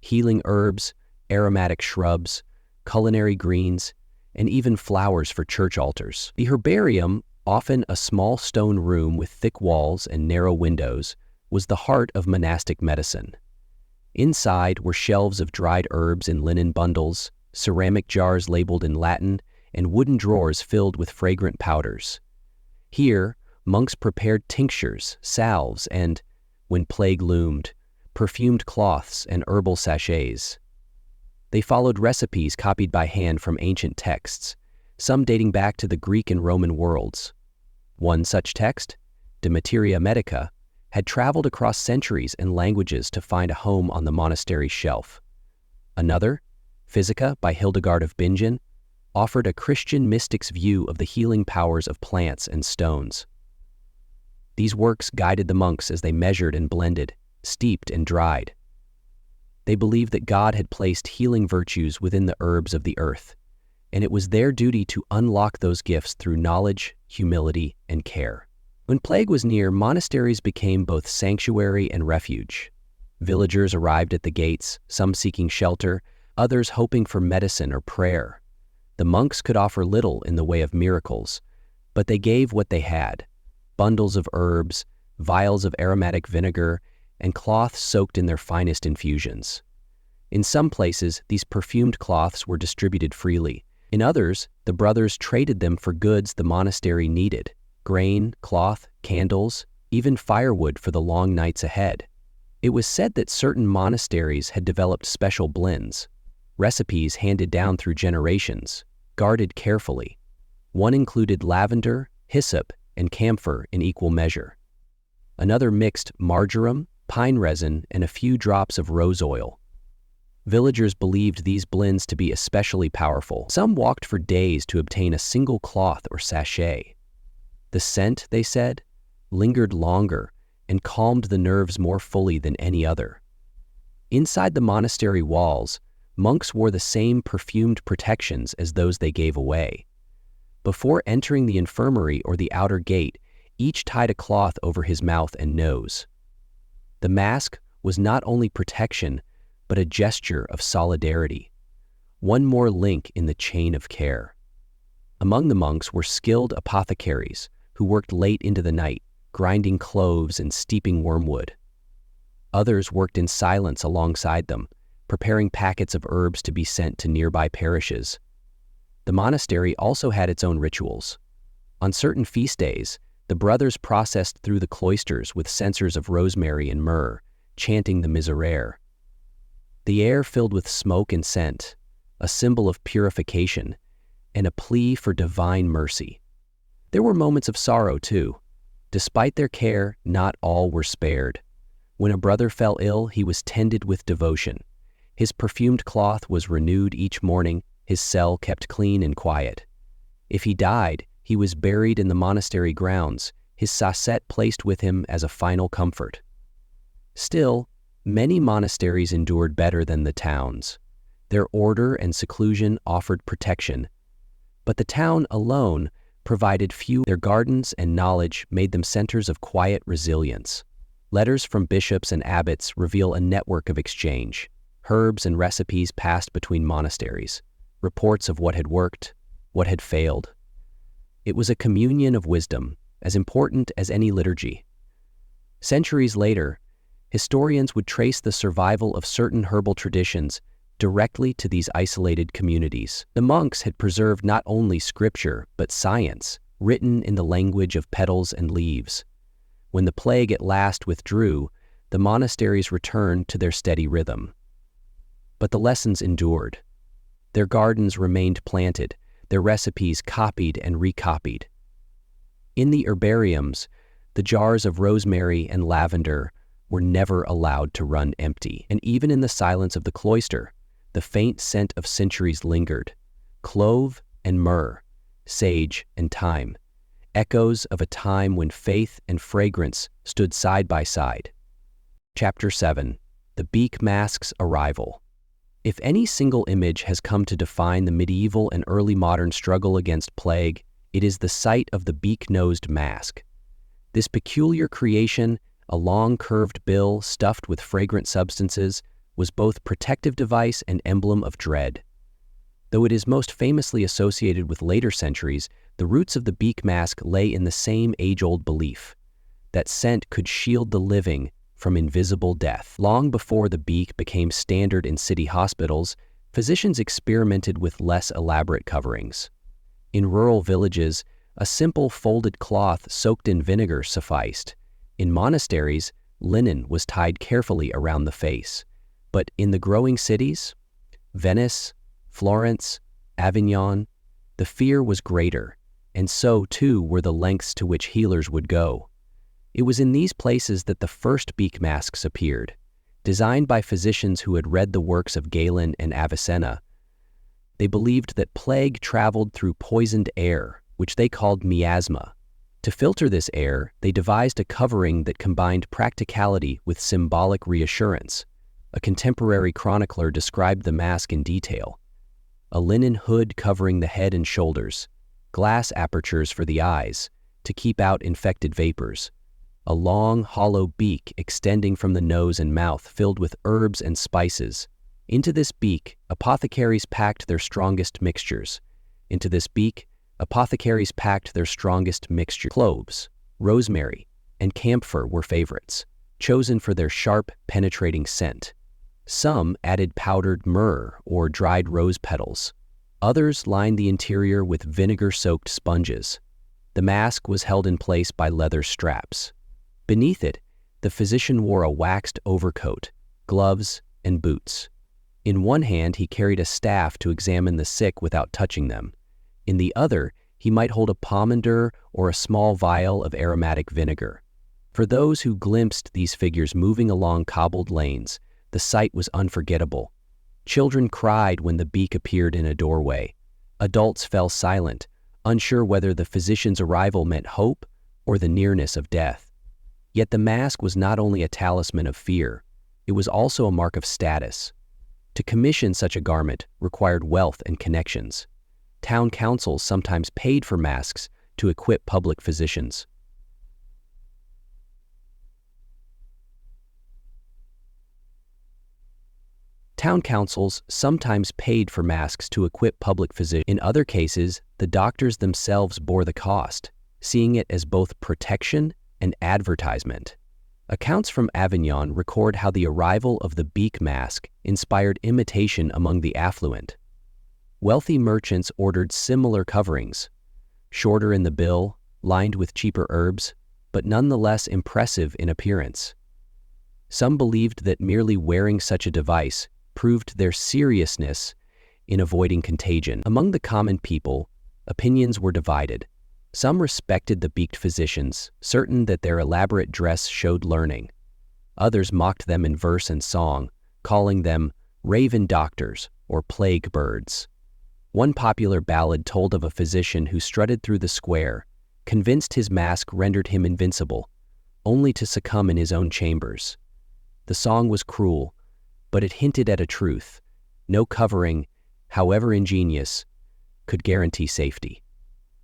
Speaker 1: healing herbs, aromatic shrubs, culinary greens, and even flowers for church altars. The herbarium, often a small stone room with thick walls and narrow windows, was the heart of monastic medicine. Inside were shelves of dried herbs in linen bundles, ceramic jars labeled in Latin, and wooden drawers filled with fragrant powders. Here, monks prepared tinctures, salves, and, when plague loomed, perfumed cloths and herbal sachets. They followed recipes copied by hand from ancient texts, some dating back to the Greek and Roman worlds. One such text, De Materia Medica, had traveled across centuries and languages to find a home on the monastery's shelf. Another, Physica by Hildegard of Bingen, offered a Christian mystic's view of the healing powers of plants and stones. These works guided the monks as they measured and blended, steeped and dried. They believed that God had placed healing virtues within the herbs of the earth, and it was their duty to unlock those gifts through knowledge, humility, and care. When plague was near, monasteries became both sanctuary and refuge. Villagers arrived at the gates, some seeking shelter, others hoping for medicine or prayer. The monks could offer little in the way of miracles, But they gave what they had: bundles of herbs, vials of aromatic vinegar, and cloths soaked in their finest infusions. In some places, these perfumed cloths were distributed freely. In others, the brothers traded them for goods the monastery needed: grain, cloth, candles, even firewood for the long nights ahead. It was said that certain monasteries had developed special blends, recipes handed down through generations, guarded carefully. One included lavender, hyssop, and camphor in equal measure. Another mixed marjoram, pine resin, and a few drops of rose oil. Villagers believed these blends to be especially powerful. Some walked for days to obtain a single cloth or sachet. The scent, they said, lingered longer and calmed the nerves more fully than any other. Inside the monastery walls, monks wore the same perfumed protections as those they gave away. Before entering the infirmary or the outer gate, each tied a cloth over his mouth and nose. The mask was not only protection, but a gesture of solidarity, one more link in the chain of care. Among the monks were skilled apothecaries who worked late into the night, grinding cloves and steeping wormwood. Others worked in silence alongside them, preparing packets of herbs to be sent to nearby parishes. The monastery also had its own rituals. On certain feast days, the brothers processed through the cloisters with censers of rosemary and myrrh, chanting the Miserere. The air filled with smoke and scent, a symbol of purification, and a plea for divine mercy. There were moments of sorrow, too. Despite their care, not all were spared. When a brother fell ill, he was tended with devotion. His perfumed cloth was renewed each morning, his cell kept clean and quiet. If he died, he was buried in the monastery grounds, his sachet placed with him as a final comfort. Still, many monasteries endured better than the towns. Their order and seclusion offered protection, but the town alone provided few. Their gardens and knowledge made them centers of quiet resilience. Letters from bishops and abbots reveal a network of exchange. Herbs and recipes passed between monasteries, reports of what had worked, what had failed. It was a communion of wisdom, as important as any liturgy. Centuries later, historians would trace the survival of certain herbal traditions directly to these isolated communities. The monks had preserved not only scripture, but science, written in the language of petals and leaves. When the plague at last withdrew, the monasteries returned to their steady rhythm. But the lessons endured. Their gardens remained planted, their recipes copied and recopied. In the herbariums, the jars of rosemary and lavender were never allowed to run empty, and even in the silence of the cloister, the faint scent of centuries lingered: clove and myrrh, sage and thyme, echoes of a time when faith and fragrance stood side by side. Chapter 7. The Beak Mask's Arrival. If any single image has come to define the medieval and early modern struggle against plague, it is the sight of the beak-nosed mask. This peculiar creation, a long curved bill stuffed with fragrant substances, was both protective device and emblem of dread. Though it is most famously associated with later centuries, the roots of the beak mask lay in the same age-old belief that scent could shield the living from invisible death. Long before the beak became standard in city hospitals, physicians experimented with less elaborate coverings. In rural villages, a simple folded cloth soaked in vinegar sufficed. In monasteries, linen was tied carefully around the face. But in the growing cities, Venice, Florence, Avignon, the fear was greater, and so too were the lengths to which healers would go. It was in these places that the first beak masks appeared, designed by physicians who had read the works of Galen and Avicenna. They believed that plague traveled through poisoned air, which they called miasma. To filter this air, they devised a covering that combined practicality with symbolic reassurance. A contemporary chronicler described the mask in detail: a linen hood covering the head and shoulders, glass apertures for the eyes to keep out infected vapors, a long, hollow beak extending from the nose and mouth filled with herbs and spices. Into this beak, apothecaries packed their strongest mixtures. Into this beak, Apothecaries packed their strongest mixture. Cloves, rosemary, and camphor were favorites, chosen for their sharp, penetrating scent. Some added powdered myrrh or dried rose petals. Others lined the interior with vinegar-soaked sponges. The mask was held in place by leather straps. Beneath it, the physician wore a waxed overcoat, gloves, and boots. In one hand, he carried a staff to examine the sick without touching them. In the other, he might hold a pomander or a small vial of aromatic vinegar. For those who glimpsed these figures moving along cobbled lanes, the sight was unforgettable. Children cried when the beak appeared in a doorway. Adults fell silent, unsure whether the physician's arrival meant hope or the nearness of death. Yet the mask was not only a talisman of fear, it was also a mark of status. To commission such a garment required wealth and connections. Town councils sometimes paid for masks to equip public physicians. Town councils sometimes paid for masks to equip public physicians. In other cases, the doctors themselves bore the cost, seeing it as both protection and advertisement. Accounts from Avignon record how the arrival of the Beak Mask inspired imitation among the affluent. Wealthy merchants ordered similar coverings, shorter in the bill, lined with cheaper herbs, but nonetheless impressive in appearance. Some believed that merely wearing such a device proved their seriousness in avoiding contagion. Among the common people, opinions were divided. Some respected the beaked physicians, certain that their elaborate dress showed learning. Others mocked them in verse and song, calling them raven doctors or plague birds. One popular ballad told of a physician who strutted through the square, convinced his mask rendered him invincible, only to succumb in his own chambers. The song was cruel, but it hinted at a truth. No covering, however ingenious, could guarantee safety.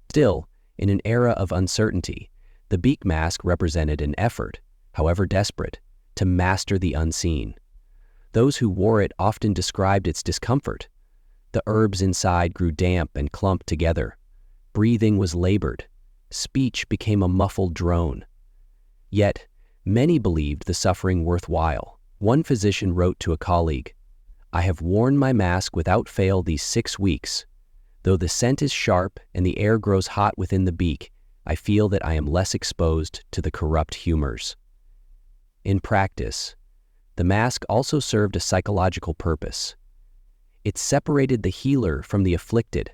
Speaker 1: Still, in an era of uncertainty, the Beak Mask represented an effort, however desperate, to master the unseen. Those who wore it often described its discomfort. The herbs inside grew damp and clumped together. Breathing was labored. Speech became a muffled drone. Yet, many believed the suffering worthwhile. One physician wrote to a colleague, "I have worn my mask without fail these 6 weeks. Though the scent is sharp and the air grows hot within the beak, I feel that I am less exposed to the corrupt humors." In practice, the mask also served a psychological purpose. It separated the healer from the afflicted,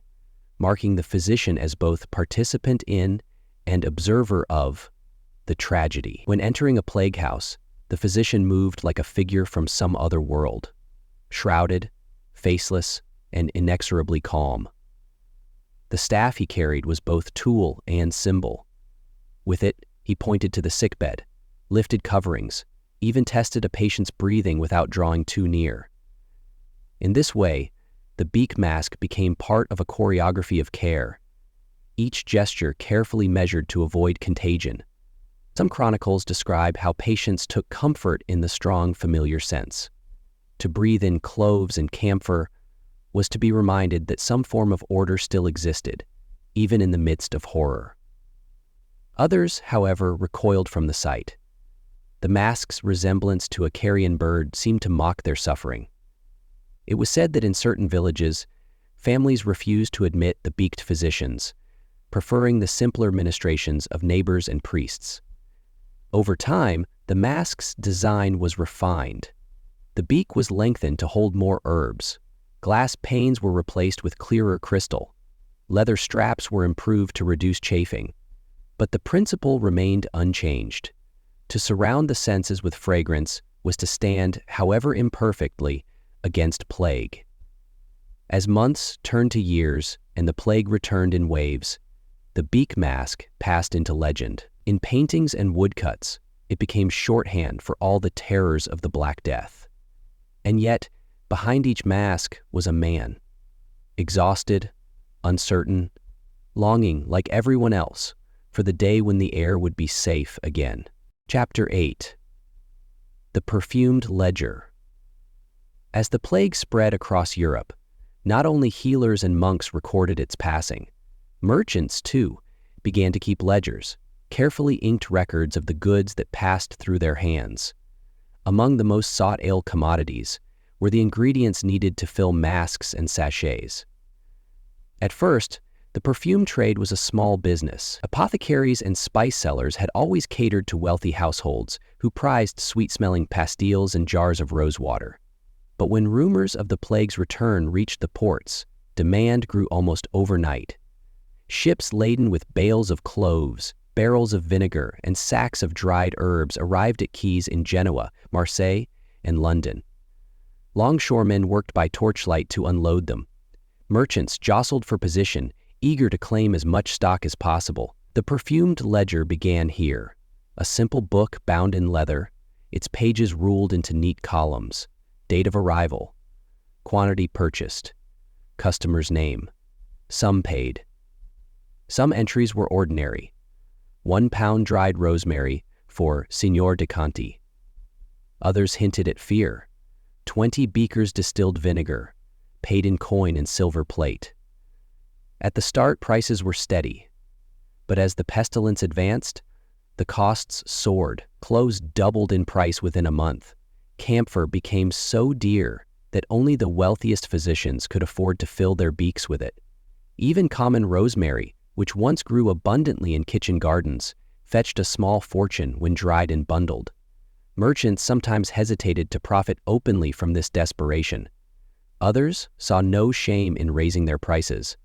Speaker 1: marking the physician as both participant in and observer of the tragedy. When entering a plague house, the physician moved like a figure from some other world, shrouded, faceless, and inexorably calm. The staff he carried was both tool and symbol. With it, he pointed to the sickbed, lifted coverings, even tested a patient's breathing without drawing too near. In this way, the Beak Mask became part of a choreography of care, each gesture carefully measured to avoid contagion. Some chronicles describe how patients took comfort in the strong, familiar scents. To breathe in cloves and camphor was to be reminded that some form of order still existed, even in the midst of horror. Others, however, recoiled from the sight. The mask's resemblance to a carrion bird seemed to mock their suffering. It was said that in certain villages, families refused to admit the beaked physicians, preferring the simpler ministrations of neighbors and priests. Over time, the mask's design was refined. The beak was lengthened to hold more herbs. Glass panes were replaced with clearer crystal. Leather straps were improved to reduce chafing. But the principle remained unchanged. To surround the senses with fragrance was to stand, however imperfectly, against plague. As months turned to years and the plague returned in waves, the Beak Mask passed into legend. In paintings and woodcuts, it became shorthand for all the terrors of the Black Death. And yet, behind each mask was a man, exhausted, uncertain, longing like everyone else for the day when the air would be safe again. Chapter 8. The Perfumed Ledger. As the plague spread across Europe, not only healers and monks recorded its passing, Merchants, too, began to keep ledgers, carefully inked records of the goods that passed through their hands. Among the most sought-after commodities were the ingredients needed to fill masks and sachets. At first, the perfume trade was a small business. Apothecaries and spice sellers had always catered to wealthy households who prized sweet-smelling pastilles and jars of rosewater. But when rumors of the plague's return reached the ports, demand grew almost overnight. Ships laden with bales of cloves, barrels of vinegar, and sacks of dried herbs arrived at quays in Genoa, Marseille, and London. Longshoremen worked by torchlight to unload them. Merchants jostled for position, eager to claim as much stock as possible. The Perfumed Ledger began here, a simple book bound in leather, its pages ruled into neat columns. Date of arrival, quantity purchased, customer's name, sum paid. Some entries were ordinary. 1 pound dried rosemary for Signor de Conti. Others hinted at fear. 20 beakers distilled vinegar, paid in coin and silver plate. At the start, prices were steady. But as the pestilence advanced, the costs soared. Cloves doubled in price within a month. Camphor became so dear that only the wealthiest physicians could afford to fill their beaks with it. Even common rosemary, which once grew abundantly in kitchen gardens, fetched a small fortune when dried and bundled. Merchants sometimes hesitated to profit openly from this desperation. Others saw no shame in raising their prices.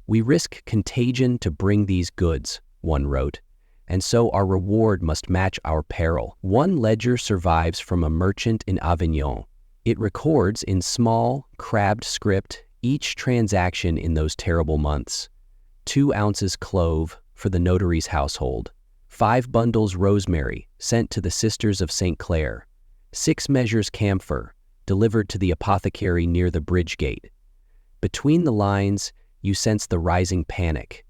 Speaker 1: "We risk contagion to bring these goods," one wrote, "and so our reward must match our peril." One ledger survives from a merchant in Avignon. It records in small, crabbed script each transaction in those terrible months. 2 ounces clove for the notary's household, 5 bundles rosemary sent to the Sisters of St. Clair, 6 measures camphor delivered to the apothecary near the bridge gate. Between the lines, you sense the rising panic.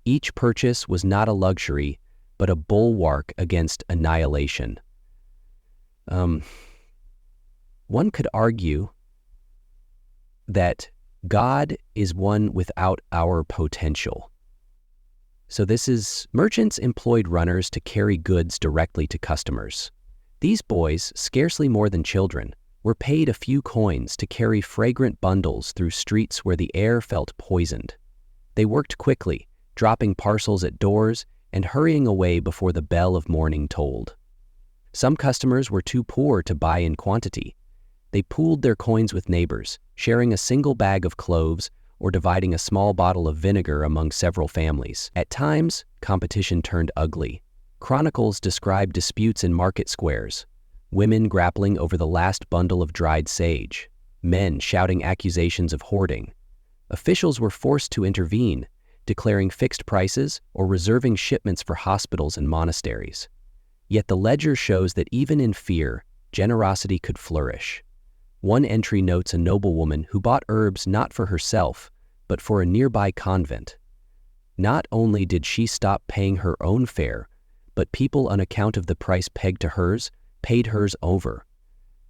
Speaker 1: Each purchase was not a luxury, but a bulwark against annihilation. One could argue that God is one without our potential. So merchants employed runners to carry goods directly to customers. These boys, scarcely more than children, were paid a few coins to carry fragrant bundles through streets where the air felt poisoned. They worked quickly, dropping parcels at doors and hurrying away before the bell of morning tolled. Some customers were too poor to buy in quantity. They pooled their coins with neighbors, sharing a single bag of cloves or dividing a small bottle of vinegar among several families. At times, competition turned ugly. Chronicles describe disputes in market squares, women grappling over the last bundle of dried sage, men shouting accusations of hoarding. Officials were forced to intervene, declaring fixed prices or reserving shipments for hospitals and monasteries. Yet the ledger shows that even in fear, generosity could flourish. One entry notes a noblewoman who bought herbs not for herself, but for a nearby convent. Not only did she stop paying her own fare, but people, on account of the price pegged to hers, paid hers over.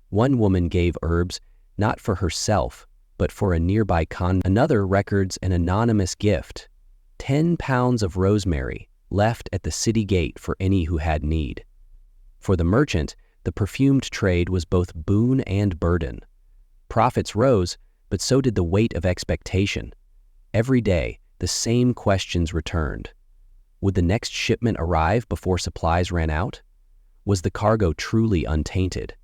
Speaker 1: One woman gave herbs not for herself, but for a nearby convent. Another records an anonymous gift, 10 pounds of rosemary, left at the city gate for any who had need. For the merchant, the perfumed trade was both boon and burden. Profits rose, but so did the weight of expectation. Every day, the same questions returned. Would the next shipment arrive before supplies ran out? Was the cargo truly untainted?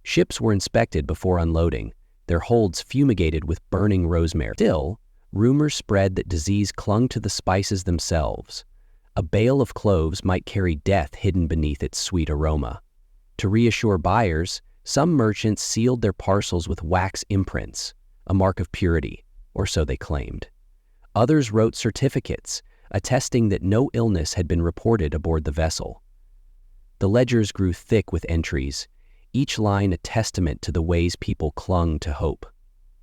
Speaker 1: Ships were inspected before unloading, their holds fumigated with burning rosemary. Still, rumors spread that disease clung to the spices themselves. A bale of cloves might carry death hidden beneath its sweet aroma. To reassure buyers, some merchants sealed their parcels with wax imprints, a mark of purity, or so they claimed. Others wrote certificates, attesting that no illness had been reported aboard the vessel. The ledgers grew thick with entries, each line a testament to the ways people clung to hope.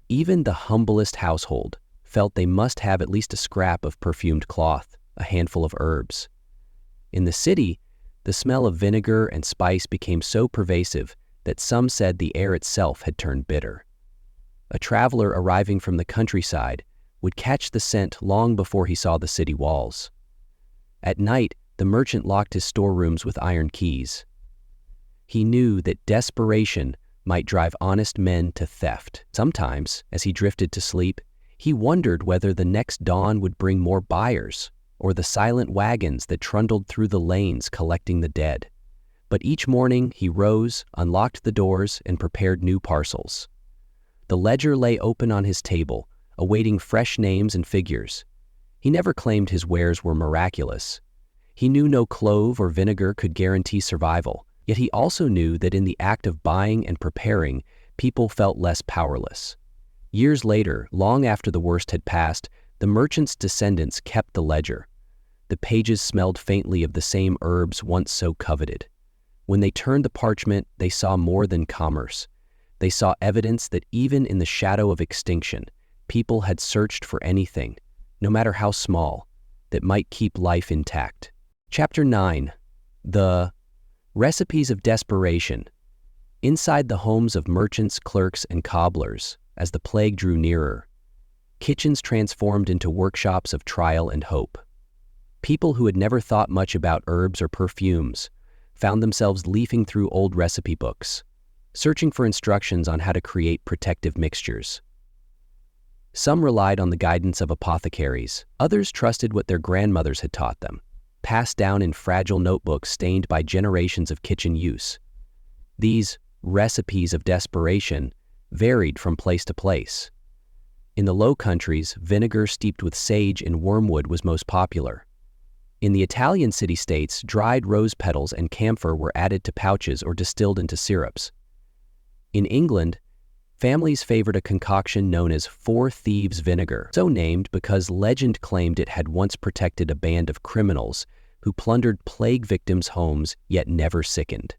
Speaker 1: Even the humblest household felt they must have at least a scrap of perfumed cloth, a handful of herbs. In the city, the smell of vinegar and spice became so pervasive that some said the air itself had turned bitter. A traveler arriving from the countryside would catch the scent long before he saw the city walls. At night, the merchant locked his storerooms with iron keys. He knew that desperation might drive honest men to theft. Sometimes, as he drifted to sleep, he wondered whether the next dawn would bring more buyers or the silent wagons that trundled through the lanes collecting the dead. But each morning he rose, unlocked the doors, and prepared new parcels. The ledger lay open on his table, awaiting fresh names and figures. He never claimed his wares were miraculous. He knew no clove or vinegar could guarantee survival, yet he also knew that in the act of buying and preparing, people felt less powerless. Years later, long after the worst had passed, the merchant's descendants kept the ledger. The pages smelled faintly of the same herbs once so coveted. When they turned the parchment, they saw more than commerce. They saw evidence that even in the shadow of extinction, people had searched for anything, no matter how small, that might keep life intact. Chapter 9. The Recipes of Desperation. Inside the homes of merchants, clerks, and cobblers, as the plague drew nearer, kitchens transformed into workshops of trial and hope. People who had never thought much about herbs or perfumes found themselves leafing through old recipe books, searching for instructions on how to create protective mixtures. Some relied on the guidance of apothecaries, others trusted what their grandmothers had taught them, passed down in fragile notebooks stained by generations of kitchen use. These recipes of desperation varied from place to place. In the Low Countries, vinegar steeped with sage and wormwood was most popular. In the Italian city-states, dried rose petals and camphor were added to pouches or distilled into syrups. In England, families favored a concoction known as Four Thieves vinegar, so named because legend claimed it had once protected a band of criminals who plundered plague victims' homes yet never sickened.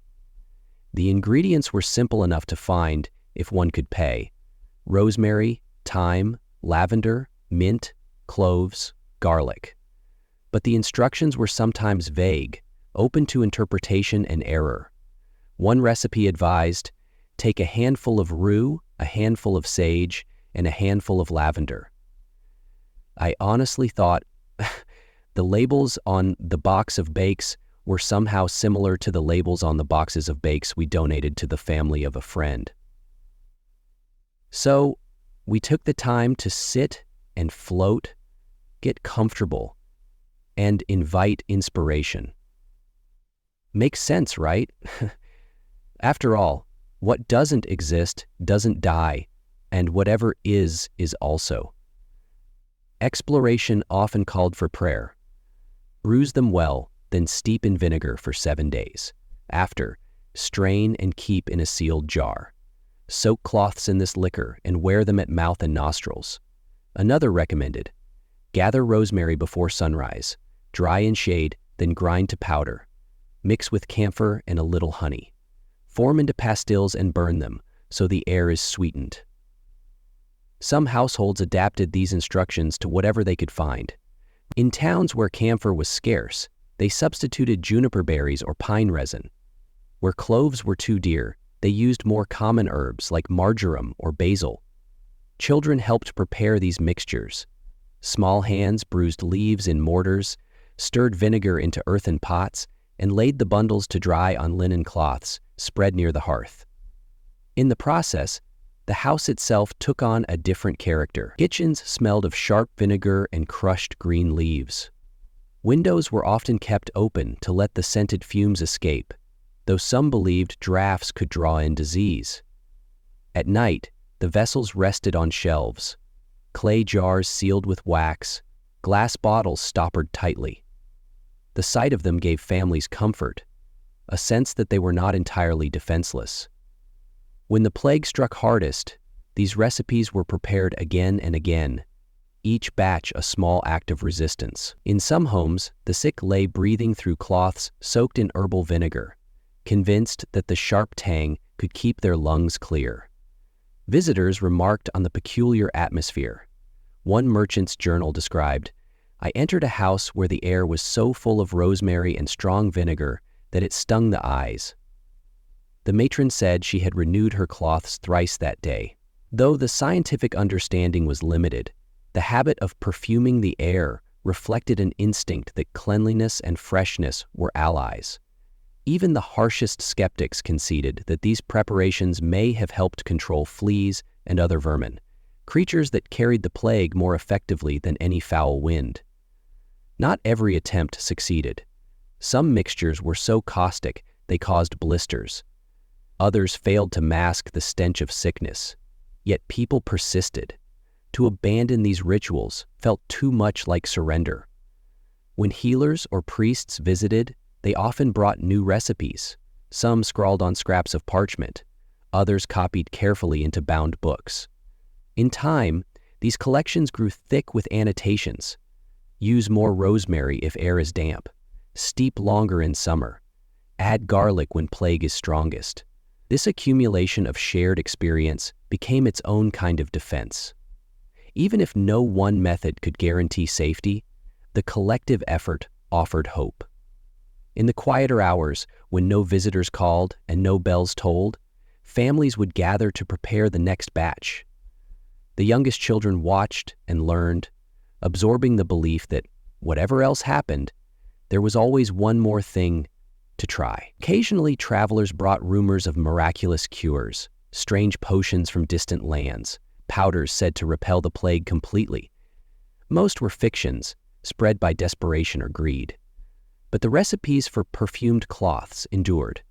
Speaker 1: The ingredients were simple enough to find if one could pay: rosemary, thyme, lavender, mint, cloves, garlic. But the instructions were sometimes vague, open to interpretation and error. One recipe advised, take a handful of rue, a handful of sage, and a handful of lavender. I honestly thought the labels on the box of bakes were somehow similar to the labels on the boxes of bakes we donated to the family of a friend. So, we took the time to sit and float, get comfortable, and invite inspiration. Makes sense, right? After all, what doesn't exist doesn't die, and whatever is also. Exploration often called for prayer. Bruise them well, then steep in vinegar for 7 days. After, strain and keep in a sealed jar. Soak cloths in this liquor and wear them at mouth and nostrils. Another recommended, gather rosemary before sunrise, dry in shade, then grind to powder. Mix with camphor and a little honey. Form into pastilles and burn them so the air is sweetened. Some households adapted these instructions to whatever they could find. In towns where camphor was scarce, they substituted juniper berries or pine resin. Where cloves were too dear, they used more common herbs like marjoram or basil. Children helped prepare these mixtures. Small hands bruised leaves in mortars, stirred vinegar into earthen pots, and laid the bundles to dry on linen cloths spread near the hearth. In the process, the house itself took on a different character. Kitchens smelled of sharp vinegar and crushed green leaves. Windows were often kept open to let the scented fumes escape, though some believed drafts could draw in disease. At night, the vessels rested on shelves, clay jars sealed with wax, glass bottles stoppered tightly. The sight of them gave families comfort, a sense that they were not entirely defenseless. When the plague struck hardest, these recipes were prepared again and again, each batch a small act of resistance. In some homes, the sick lay breathing through cloths soaked in herbal vinegar, convinced that the sharp tang could keep their lungs clear. Visitors remarked on the peculiar atmosphere. One merchant's journal described, "I entered a house where the air was so full of rosemary and strong vinegar that it stung the eyes." The matron said she had renewed her cloths thrice that day. Though the scientific understanding was limited, The habit of perfuming the air reflected an instinct that cleanliness and freshness were allies. Even the harshest skeptics conceded that these preparations may have helped control fleas and other vermin, creatures that carried the plague more effectively than any foul wind. Not every attempt succeeded. Some mixtures were so caustic they caused blisters. Others failed to mask the stench of sickness. Yet people persisted. To abandon these rituals felt too much like surrender. When healers or priests visited, they often brought new recipes, some scrawled on scraps of parchment, others copied carefully into bound books. In time, these collections grew thick with annotations. Use more rosemary if air is damp. Steep longer in summer. Add garlic when plague is strongest. This accumulation of shared experience became its own kind of defense. Even if no one method could guarantee safety, the collective effort offered hope. In the quieter hours, when no visitors called and no bells tolled, families would gather to prepare the next batch. The youngest children watched and learned, absorbing the belief that, whatever else happened, there was always one more thing to try. Occasionally, travelers brought rumors of miraculous cures, strange potions from distant lands, powders said to repel the plague completely. Most were fictions, spread by desperation or greed. But the recipes for perfumed cloths endured,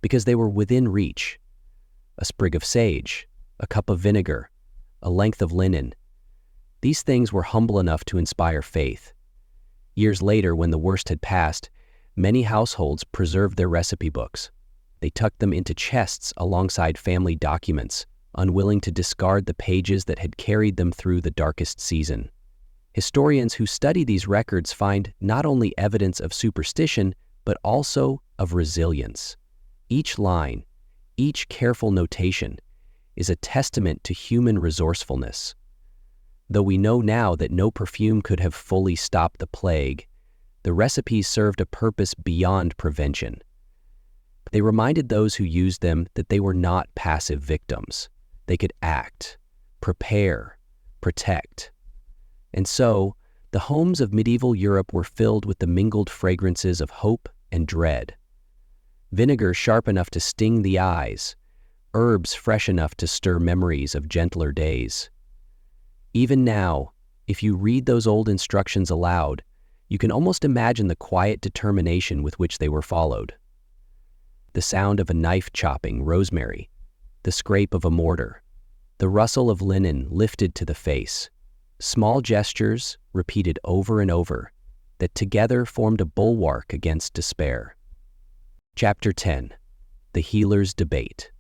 Speaker 1: because they were within reach. A sprig of sage, a cup of vinegar, a length of linen. These things were humble enough to inspire faith. Years later, when the worst had passed, many households preserved their recipe books. They tucked them into chests alongside family documents, unwilling to discard the pages that had carried them through the darkest season. Historians who study these records find not only evidence of superstition, but also of resilience. Each line, each careful notation, is a testament to human resourcefulness. Though we know now that no perfume could have fully stopped the plague, the recipes served a purpose beyond prevention. They reminded those who used them that they were not passive victims. They could act, prepare, protect. And so, the homes of medieval Europe were filled with the mingled fragrances of hope and dread. Vinegar sharp enough to sting the eyes, herbs fresh enough to stir memories of gentler days. Even now, if you read those old instructions aloud, you can almost imagine the quiet determination with which they were followed. The sound of a knife chopping rosemary, the scrape of a mortar, the rustle of linen lifted to the face, small gestures repeated over and over that together formed a bulwark against despair. Chapter 10. The Healer's Debate.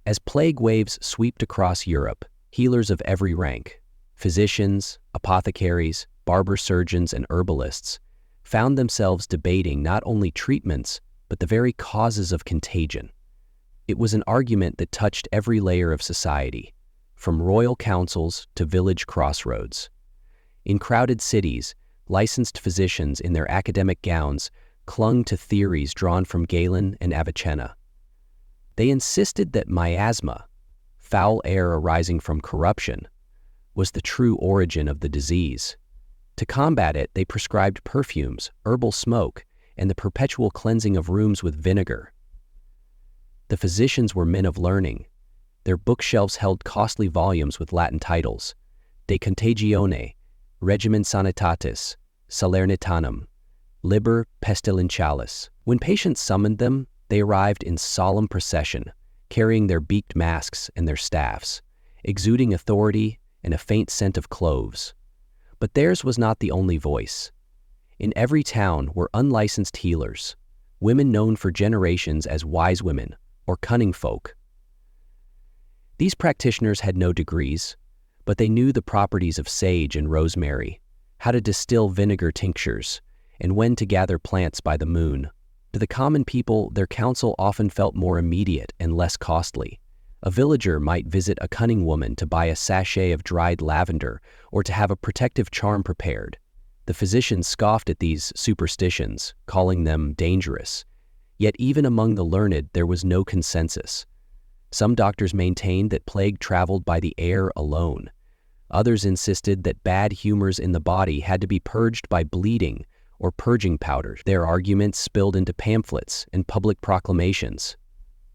Speaker 1: As plague waves swept across Europe, healers of every rank, physicians, apothecaries, barber surgeons, and herbalists, found themselves debating not only treatments, but the very causes of contagion. It was an argument that touched every layer of society, from royal councils to village crossroads. In crowded cities, licensed physicians in their academic gowns clung to theories drawn from Galen and Avicenna. They insisted that miasma, foul air arising from corruption, was the true origin of the disease. To combat it, they prescribed perfumes, herbal smoke, and the perpetual cleansing of rooms with vinegar. The physicians were men of learning. Their bookshelves held costly volumes with Latin titles, De Contagione, Regimen Sanitatis, Salernitanum, Liber Pestilentialis. When patients summoned them, they arrived in solemn procession, carrying their beaked masks and their staffs, exuding authority and a faint scent of cloves. But theirs was not the only voice. In every town were unlicensed healers, women known for generations as wise women or cunning folk. These practitioners had no degrees, but they knew the properties of sage and rosemary, how to distill vinegar tinctures, and when to gather plants by the moon. To the common people, their counsel often felt more immediate and less costly. A villager might visit a cunning woman to buy a sachet of dried lavender or to have a protective charm prepared. The physicians scoffed at these superstitions, calling them dangerous. Yet even among the learned, there was no consensus. Some doctors maintained that plague traveled by the air alone. Others insisted that bad humors in the body had to be purged by bleeding or purging powders. Their arguments spilled into pamphlets and public proclamations.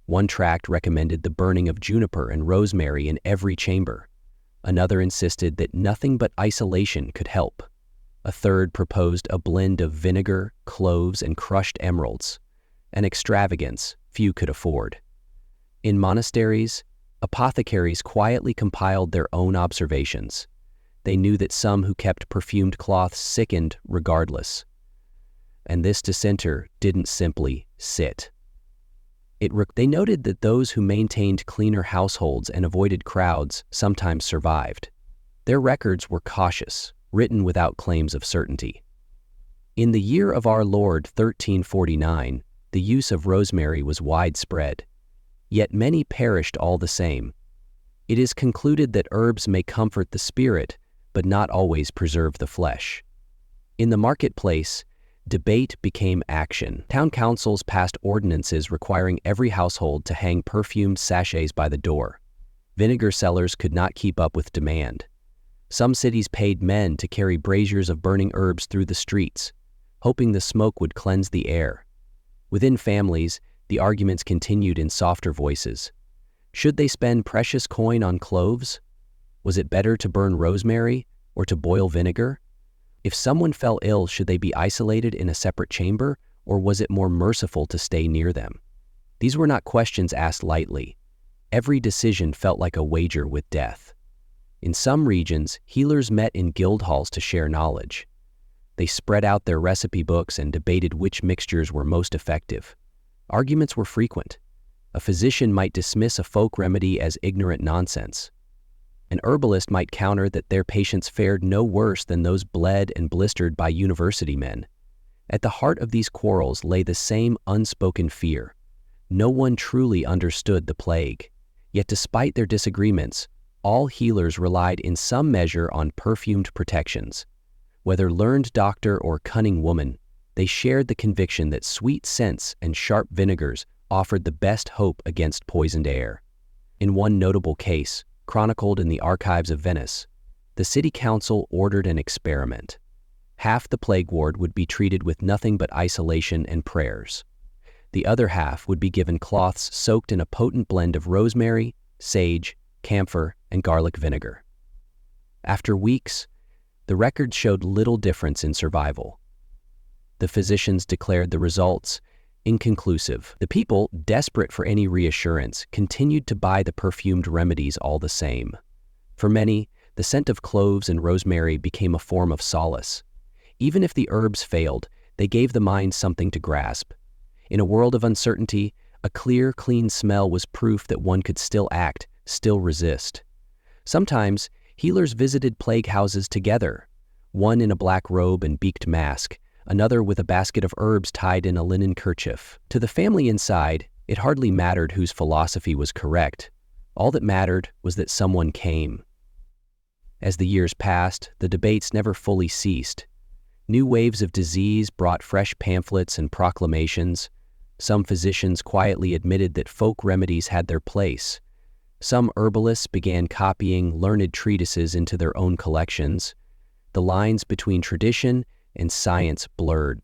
Speaker 1: One tract recommended the burning of juniper and rosemary in every chamber. Another insisted that nothing but isolation could help. A third proposed a blend of vinegar, cloves, and crushed emeralds, an extravagance few could afford. In monasteries, apothecaries quietly compiled their own observations. They knew that some who kept perfumed cloths sickened regardless. And this dissenter didn't simply sit. They noted that those who maintained cleaner households and avoided crowds sometimes survived. Their records were cautious, written without claims of certainty. In the year of our Lord 1349, the use of rosemary was widespread, yet many perished all the same. It is concluded that herbs may comfort the spirit, but not always preserve the flesh. In the marketplace, debate became action. Town councils passed ordinances requiring every household to hang perfumed sachets by the door. Vinegar sellers could not keep up with demand. Some cities paid men to carry braziers of burning herbs through the streets, hoping the smoke would cleanse the air. Within families, the arguments continued in softer voices. Should they spend precious coin on cloves? Was it better to burn rosemary or to boil vinegar? If someone fell ill, should they be isolated in a separate chamber, or was it more merciful to stay near them? These were not questions asked lightly. Every decision felt like a wager with death. In some regions, healers met in guild halls to share knowledge. They spread out their recipe books and debated which mixtures were most effective. Arguments were frequent. A physician might dismiss a folk remedy as ignorant nonsense. An herbalist might counter that their patients fared no worse than those bled and blistered by university men. At the heart of these quarrels lay the same unspoken fear. No one truly understood the plague. Yet despite their disagreements, all healers relied in some measure on perfumed protections. Whether learned doctor or cunning woman, they shared the conviction that sweet scents and sharp vinegars offered the best hope against poisoned air. In one notable case, chronicled in the archives of Venice, the city council ordered an experiment. Half the plague ward would be treated with nothing but isolation and prayers. The other half would be given cloths soaked in a potent blend of rosemary, sage, camphor, and garlic vinegar. After weeks, the records showed little difference in survival. The physicians declared the results inconclusive. The people, desperate for any reassurance, continued to buy the perfumed remedies all the same. For many, the scent of cloves and rosemary became a form of solace. Even if the herbs failed, they gave the mind something to grasp. In a world of uncertainty, a clear, clean smell was proof that one could still act, still resist. Sometimes, healers visited plague houses together, one in a black robe and beaked mask, another with a basket of herbs tied in a linen kerchief. To the family inside, it hardly mattered whose philosophy was correct. All that mattered was that someone came. As the years passed, the debates never fully ceased. New waves of disease brought fresh pamphlets and proclamations. Some physicians quietly admitted that folk remedies had their place. Some herbalists began copying learned treatises into their own collections. The lines between tradition and science blurred.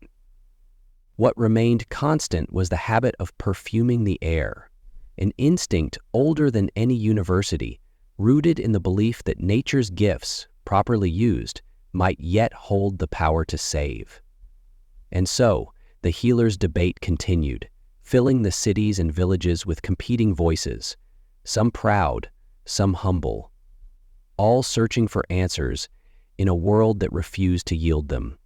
Speaker 1: What remained constant was the habit of perfuming the air, an instinct older than any university, rooted in the belief that nature's gifts, properly used, might yet hold the power to save. And so, the healers' debate continued, filling the cities and villages with competing voices, some proud, some humble, all searching for answers in a world that refused to yield them.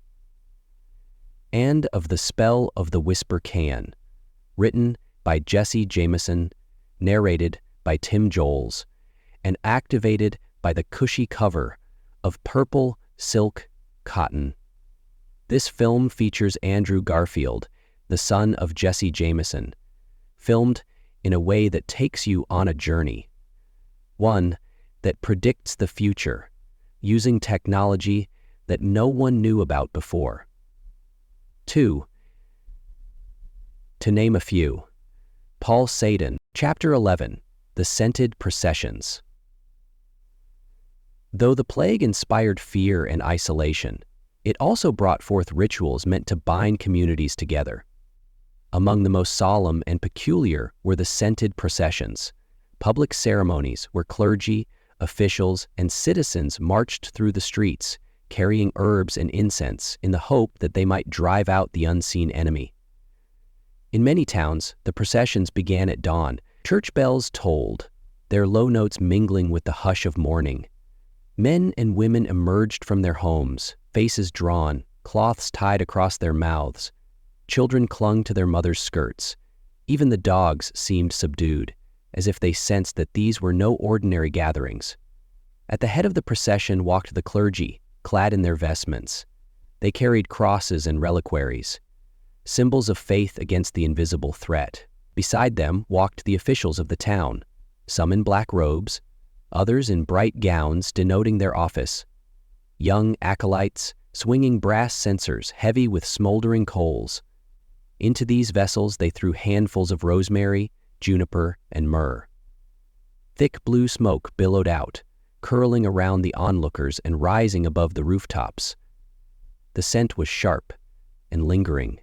Speaker 1: And of the Spell of the Whisper Can, written by Jesse Jameson, narrated by Tim Joles, and activated by the cushy cover of Purple Silk Cotton. This film features Andrew Garfield, the son of Jesse Jameson, filmed in a way that takes you on a journey, one that predicts the future, using technology that no one knew about before. 2. To name a few. Paul Sadin, Chapter 11, The Scented Processions. Though the plague inspired fear and isolation, it also brought forth rituals meant to bind communities together. Among the most solemn and peculiar were the Scented Processions, public ceremonies where clergy, officials, and citizens marched through the streets, carrying herbs and incense in the hope that they might drive out the unseen enemy. In many towns, the processions began at dawn. Church bells tolled, their low notes mingling with the hush of morning. Men and women emerged from their homes, faces drawn, cloths tied across their mouths. Children clung to their mothers' skirts. Even the dogs seemed subdued, as if they sensed that these were no ordinary gatherings. At the head of the procession walked the clergy, clad in their vestments. They carried crosses and reliquaries, symbols of faith against the invisible threat. Beside them walked the officials of the town, some in black robes, others in bright gowns denoting their office. Young acolytes, swinging brass censers heavy with smoldering coals. Into these vessels they threw handfuls of rosemary, juniper, and myrrh. Thick blue smoke billowed out, curling around the onlookers and rising above the rooftops. The scent was sharp and lingering.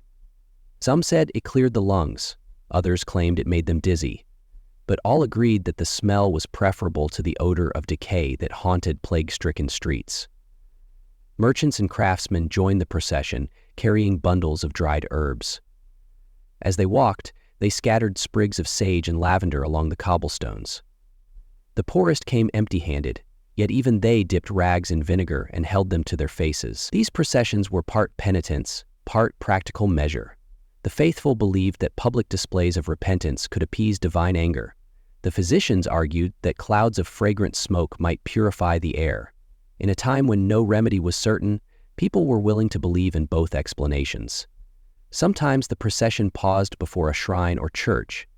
Speaker 1: Some said it cleared the lungs, others claimed it made them dizzy, but all agreed that the smell was preferable to the odor of decay that haunted plague-stricken streets. Merchants and craftsmen joined the procession, carrying bundles of dried herbs. As they walked, they scattered sprigs of sage and lavender along the cobblestones. The poorest came empty-handed, yet even they dipped rags in vinegar and held them to their faces. These processions were part penitence, part practical measure. The faithful believed that public displays of repentance could appease divine anger. The physicians argued that clouds of fragrant smoke might purify the air. In a time when no remedy was certain, people were willing to believe in both explanations. Sometimes the procession paused before a shrine or church.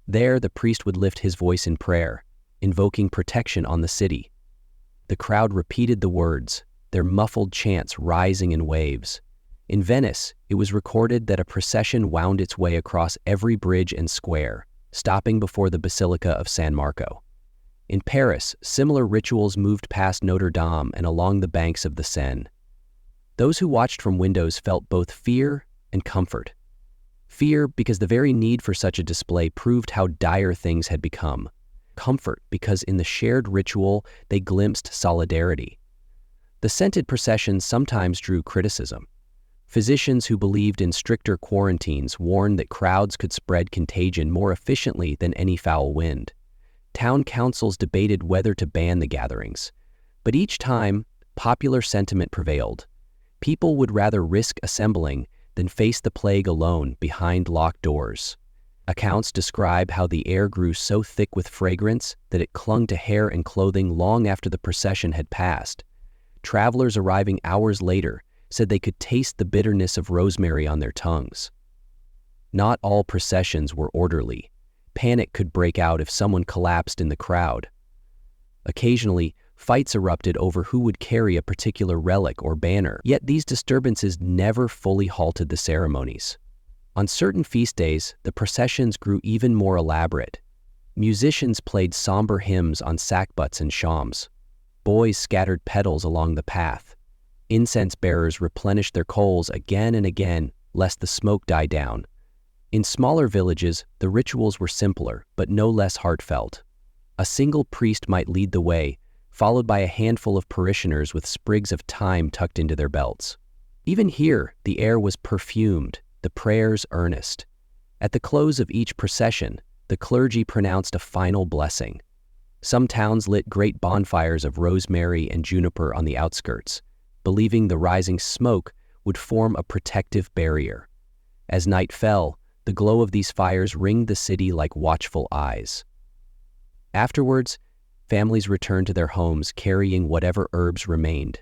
Speaker 1: There, the priest would lift his voice in prayer, invoking protection on the city. The crowd repeated the words, their muffled chants rising in waves. In Venice, it was recorded that a procession wound its way across every bridge and square, stopping before the Basilica of San Marco. In Paris, similar rituals moved past Notre Dame and along the banks of the Seine. Those who watched from windows felt both fear and comfort. Fear because the very need for such a display proved how dire things had become. Comfort because in the shared ritual they glimpsed solidarity. The Scented Processions sometimes drew criticism. Physicians who believed in stricter quarantines warned that crowds could spread contagion more efficiently than any foul wind. Town councils debated whether to ban the gatherings, but each time, popular sentiment prevailed. People would rather risk assembling than face the plague alone behind locked doors. Accounts describe how the air grew so thick with fragrance that it clung to hair and clothing long after the procession had passed. Travelers arriving hours later said they could taste the bitterness of rosemary on their tongues. Not all processions were orderly. Panic could break out if someone collapsed in the crowd. Occasionally, fights erupted over who would carry a particular relic or banner, yet these disturbances never fully halted the ceremonies. On certain feast days, the processions grew even more elaborate. Musicians played somber hymns on sackbuts and shawms. Boys scattered petals along the path. Incense bearers replenished their coals again and again, lest the smoke die down. In smaller villages, the rituals were simpler, but no less heartfelt. A single priest might lead the way, followed by a handful of parishioners with sprigs of thyme tucked into their belts. Even here, the air was perfumed, the prayers earnest. At the close of each procession, the clergy pronounced a final blessing. Some towns lit great bonfires of rosemary and juniper on the outskirts, believing the rising smoke would form a protective barrier. As night fell, the glow of these fires ringed the city like watchful eyes. Afterwards, families returned to their homes carrying whatever herbs remained.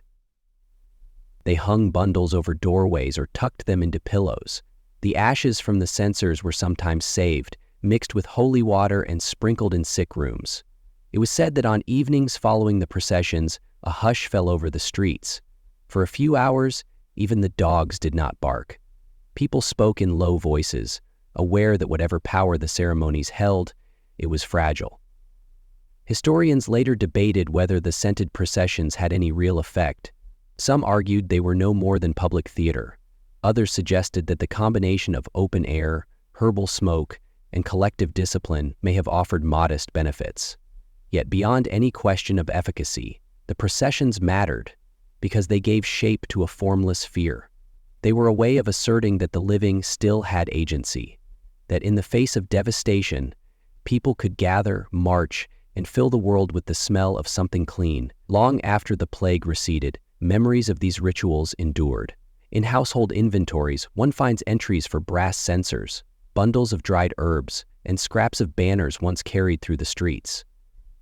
Speaker 1: They hung bundles over doorways or tucked them into pillows. The ashes from the censers were sometimes saved, mixed with holy water and sprinkled in sick rooms. It was said that on evenings following the processions, a hush fell over the streets. For a few hours, even the dogs did not bark. People spoke in low voices, aware that whatever power the ceremonies held, it was fragile. Historians later debated whether the scented processions had any real effect. Some argued they were no more than public theater. Others suggested that the combination of open air, herbal smoke, and collective discipline may have offered modest benefits. Yet beyond any question of efficacy, the processions mattered because they gave shape to a formless fear. They were a way of asserting that the living still had agency, that in the face of devastation, people could gather, march, and fill the world with the smell of something clean. Long after the plague receded, memories of these rituals endured. In household inventories, one finds entries for brass censers, bundles of dried herbs, and scraps of banners once carried through the streets.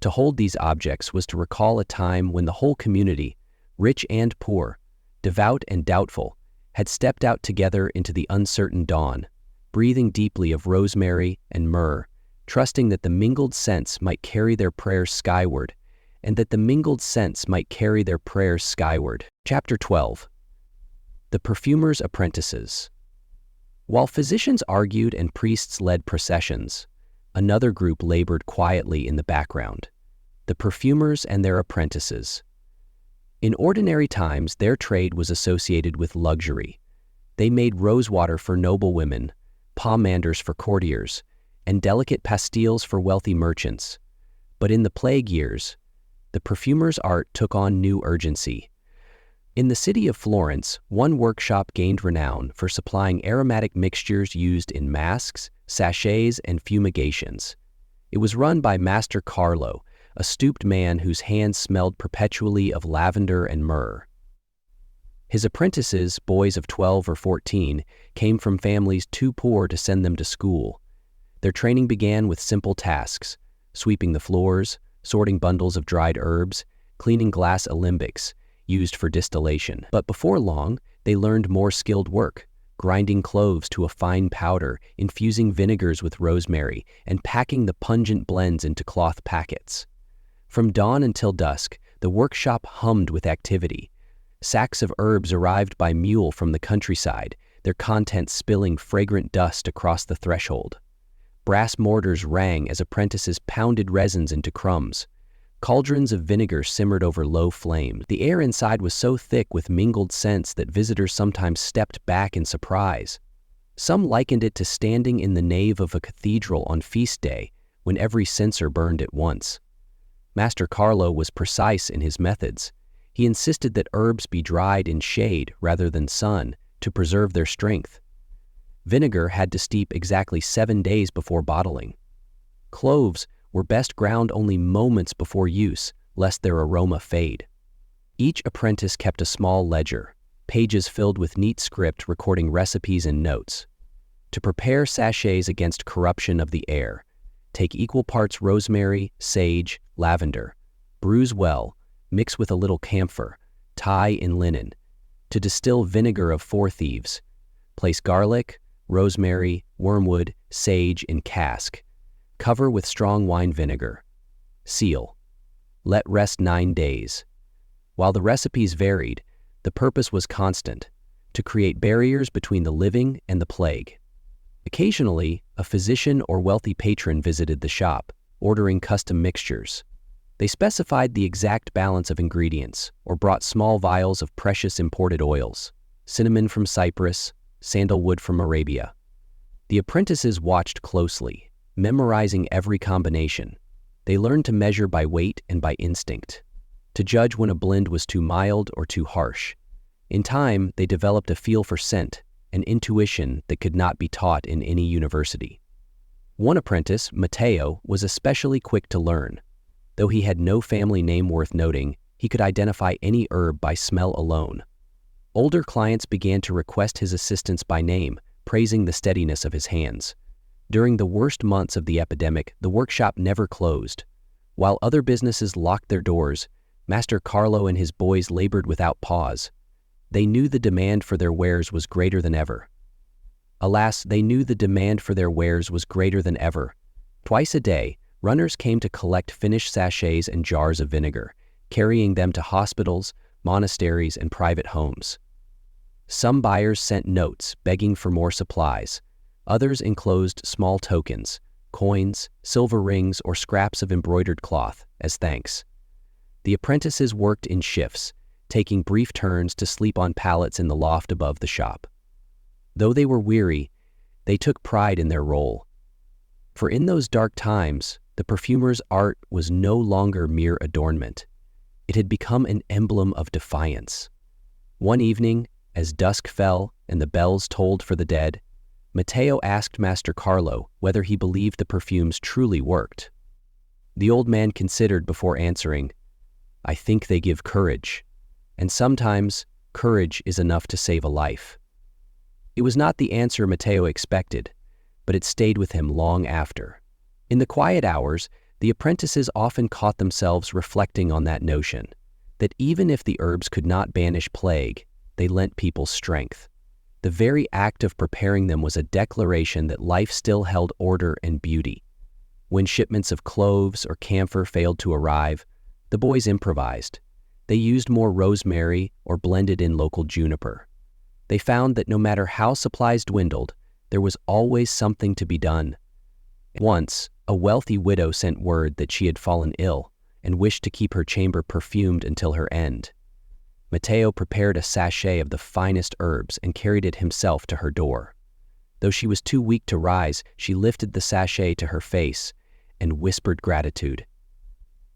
Speaker 1: To hold these objects was to recall a time when the whole community, rich and poor, devout and doubtful, had stepped out together into the uncertain dawn, breathing deeply of rosemary and myrrh, trusting that the mingled scents might carry their prayers skyward, and that the mingled scents might carry their prayers skyward. Chapter 12. The Perfumer's Apprentices. While physicians argued and priests led processions, another group labored quietly in the background: the perfumers and their apprentices. In ordinary times, their trade was associated with luxury. They made rosewater for noble women, pomanders for courtiers, and delicate pastilles for wealthy merchants. But in the plague years, the perfumer's art took on new urgency. In the city of Florence, one workshop gained renown for supplying aromatic mixtures used in masks, sachets, and fumigations. It was run by Master Carlo, a stooped man whose hands smelled perpetually of lavender and myrrh. His apprentices, boys of 12 or 14, came from families too poor to send them to school. Their training began with simple tasks: sweeping the floors, sorting bundles of dried herbs, cleaning glass alembics used for distillation. But before long, they learned more skilled work: grinding cloves to a fine powder, infusing vinegars with rosemary, and packing the pungent blends into cloth packets. From dawn until dusk, the workshop hummed with activity. Sacks of herbs arrived by mule from the countryside, their contents spilling fragrant dust across the threshold. Brass mortars rang as apprentices pounded resins into crumbs. Cauldrons of vinegar simmered over low flames. The air inside was so thick with mingled scents that visitors sometimes stepped back in surprise. Some likened it to standing in the nave of a cathedral on feast day when every censer burned at once. Master Carlo was precise in his methods. He insisted that herbs be dried in shade rather than sun to preserve their strength. Vinegar had to steep exactly 7 days before bottling. Cloves were best ground only moments before use, lest their aroma fade. Each apprentice kept a small ledger, pages filled with neat script recording recipes and notes. To prepare sachets against corruption of the air, take equal parts rosemary, sage, lavender. Bruise well, mix with a little camphor, tie in linen. To distill vinegar of 4 thieves, place garlic, rosemary, wormwood, sage in cask. Cover with strong wine vinegar. Seal. Let rest 9 days. While the recipes varied, the purpose was constant: to create barriers between the living and the plague. Occasionally, a physician or wealthy patron visited the shop, ordering custom mixtures. They specified the exact balance of ingredients or brought small vials of precious imported oils: cinnamon from Cyprus, sandalwood from Arabia. The apprentices watched closely, memorizing every combination. They learned to measure by weight and by instinct, to judge when a blend was too mild or too harsh. In time, they developed a feel for scent, an intuition that could not be taught in any university. One apprentice, Matteo, was especially quick to learn. Though he had no family name worth noting, he could identify any herb by smell alone. Older clients began to request his assistance by name, praising the steadiness of his hands. During the worst months of the epidemic, the workshop never closed. While other businesses locked their doors, Master Carlo and his boys labored without pause. They knew the demand for their wares was greater than ever. Alas, they knew the demand for their wares was greater than ever. Twice a day, runners came to collect finished sachets and jars of vinegar, carrying them to hospitals, monasteries, and private homes. Some buyers sent notes begging for more supplies. Others enclosed small tokens, coins, silver rings, or scraps of embroidered cloth as thanks. The apprentices worked in shifts, taking brief turns to sleep on pallets in the loft above the shop. Though they were weary, they took pride in their role. For in those dark times, the perfumer's art was no longer mere adornment. It had become an emblem of defiance. One evening, as dusk fell and the bells tolled for the dead, Matteo asked Master Carlo whether he believed the perfumes truly worked. The old man considered before answering, "I think they give courage, and sometimes courage is enough to save a life." It was not the answer Matteo expected, but it stayed with him long after. In the quiet hours, the apprentices often caught themselves reflecting on that notion, that even if the herbs could not banish plague, they lent people strength. The very act of preparing them was a declaration that life still held order and beauty. When shipments of cloves or camphor failed to arrive, the boys improvised. They used more rosemary or blended in local juniper. They found that no matter how supplies dwindled, there was always something to be done. Once, a wealthy widow sent word that she had fallen ill and wished to keep her chamber perfumed until her end. Matteo prepared a sachet of the finest herbs and carried it himself to her door. Though she was too weak to rise, she lifted the sachet to her face and whispered gratitude.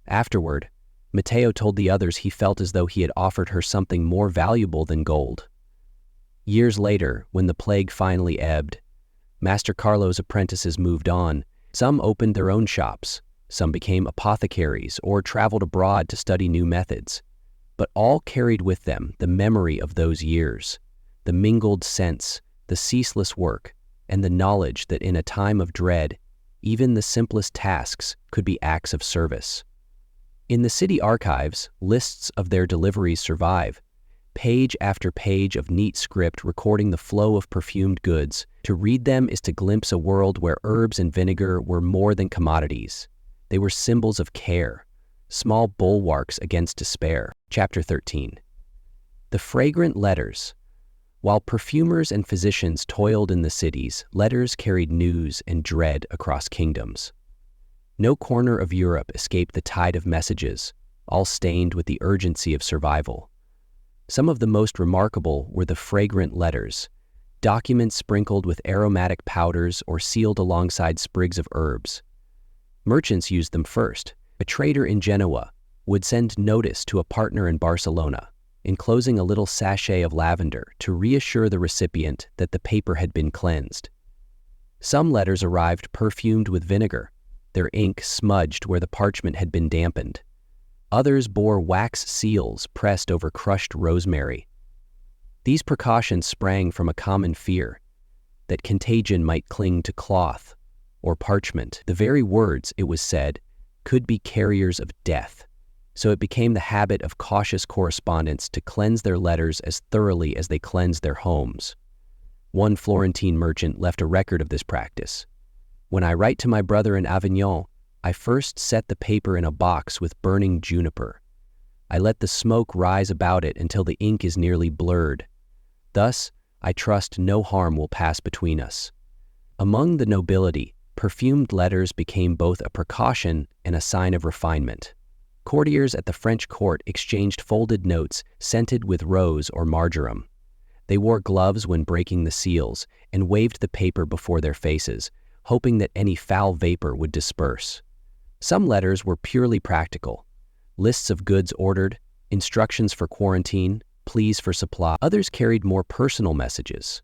Speaker 1: Afterward, Matteo told the others he felt as though he had offered her something more valuable than gold. Years later, when the plague finally ebbed, Master Carlo's apprentices moved on. Some opened their own shops, some became apothecaries or traveled abroad to study new methods. But all carried with them the memory of those years, the mingled scents, the ceaseless work, and the knowledge that in a time of dread, even the simplest tasks could be acts of service. In the city archives, lists of their deliveries survive, page after page of neat script recording the flow of perfumed goods. To read them is to glimpse a world where herbs and vinegar were more than commodities. They were symbols of care, small bulwarks against despair. Chapter 13. The fragrant letters. While perfumers and physicians toiled in the cities, letters carried news and dread across kingdoms. No corner of Europe escaped the tide of messages, all stained with the urgency of survival. Some of the most remarkable were the fragrant letters, documents sprinkled with aromatic powders or sealed alongside sprigs of herbs. Merchants used them first. A trader in Genoa would send notice to a partner in Barcelona, enclosing a little sachet of lavender to reassure the recipient that the paper had been cleansed. Some letters arrived perfumed with vinegar, their ink smudged where the parchment had been dampened. Others bore wax seals pressed over crushed rosemary. These precautions sprang from a common fear that contagion might cling to cloth or parchment. The very words, it was said, could be carriers of death. So it became the habit of cautious correspondents to cleanse their letters as thoroughly as they cleansed their homes. One Florentine merchant left a record of this practice. "When I write to my brother in Avignon, I first set the paper in a box with burning juniper. I let the smoke rise about it until the ink is nearly blurred. Thus, I trust no harm will pass between us." Among the nobility, perfumed letters became both a precaution and a sign of refinement. Courtiers at the French court exchanged folded notes scented with rose or marjoram. They wore gloves when breaking the seals and waved the paper before their faces, hoping that any foul vapor would disperse. Some letters were purely practical. Lists of goods ordered, instructions for quarantine, pleas for supply. Others carried more personal messages,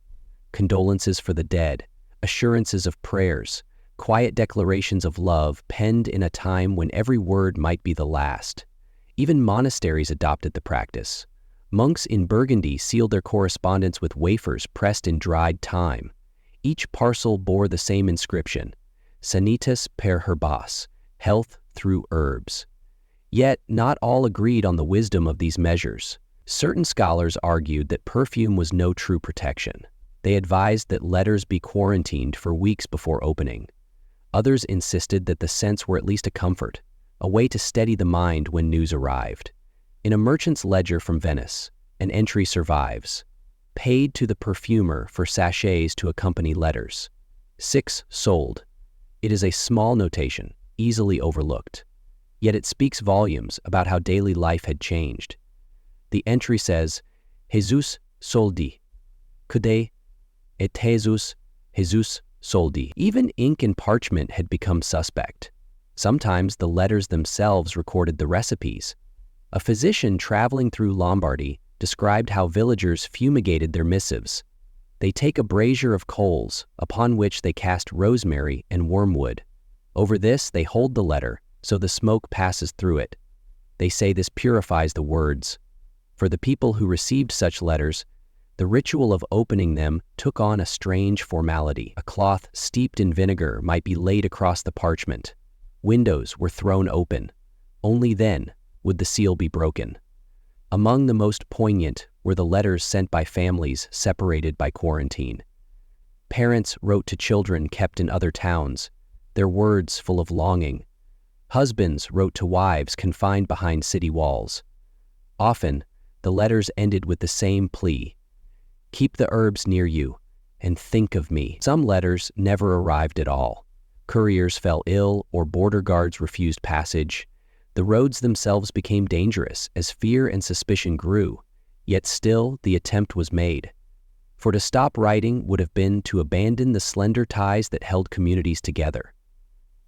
Speaker 1: condolences for the dead, assurances of prayers, quiet declarations of love penned in a time when every word might be the last. Even monasteries adopted the practice. Monks in Burgundy sealed their correspondence with wafers pressed in dried thyme. Each parcel bore the same inscription, Sanitas per herbas, health through herbs. Yet, not all agreed on the wisdom of these measures. Certain scholars argued that perfume was no true protection. They advised that letters be quarantined for weeks before opening. Others insisted that the scents were at least a comfort, a way to steady the mind when news arrived. In a merchant's ledger from Venice, an entry survives, paid to the perfumer for sachets to accompany letters. 6 sold. It is a small notation, easily overlooked. Yet it speaks volumes about how daily life had changed. The entry says, Jesus soldi, kude et Jesus soldi. Even ink and parchment had become suspect. Sometimes the letters themselves recorded the recipes. A physician traveling through Lombardy described how villagers fumigated their missives. They take a brazier of coals, upon which they cast rosemary and wormwood. Over this they hold the letter, so the smoke passes through it. They say this purifies the words. For the people who received such letters, the ritual of opening them took on a strange formality. A cloth steeped in vinegar might be laid across the parchment. Windows were thrown open. Only then would the seal be broken. Among the most poignant were the letters sent by families separated by quarantine. Parents wrote to children kept in other towns, their words full of longing. Husbands wrote to wives confined behind city walls. Often, the letters ended with the same plea: keep the herbs near you and think of me. Some letters never arrived at all. Couriers fell ill or border guards refused passage. The roads themselves became dangerous as fear and suspicion grew, yet still the attempt was made. For to stop writing would have been to abandon the slender ties that held communities together.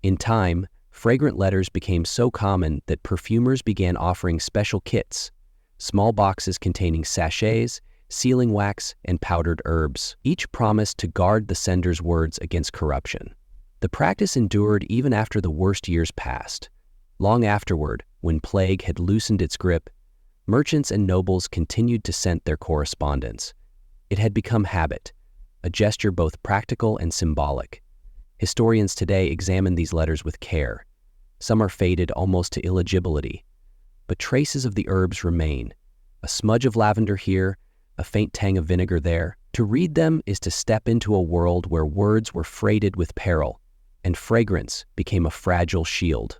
Speaker 1: In time, fragrant letters became so common that perfumers began offering special kits, small boxes containing sachets, sealing wax, and powdered herbs. Each promised to guard the sender's words against corruption. The practice endured even after the worst years passed. Long afterward, when plague had loosened its grip, merchants and nobles continued to scent their correspondence. It had become habit, a gesture both practical and symbolic. Historians today examine these letters with care. Some are faded almost to illegibility, but traces of the herbs remain. A smudge of lavender here, a faint tang of vinegar there. To read them is to step into a world where words were freighted with peril, and fragrance became a fragile shield.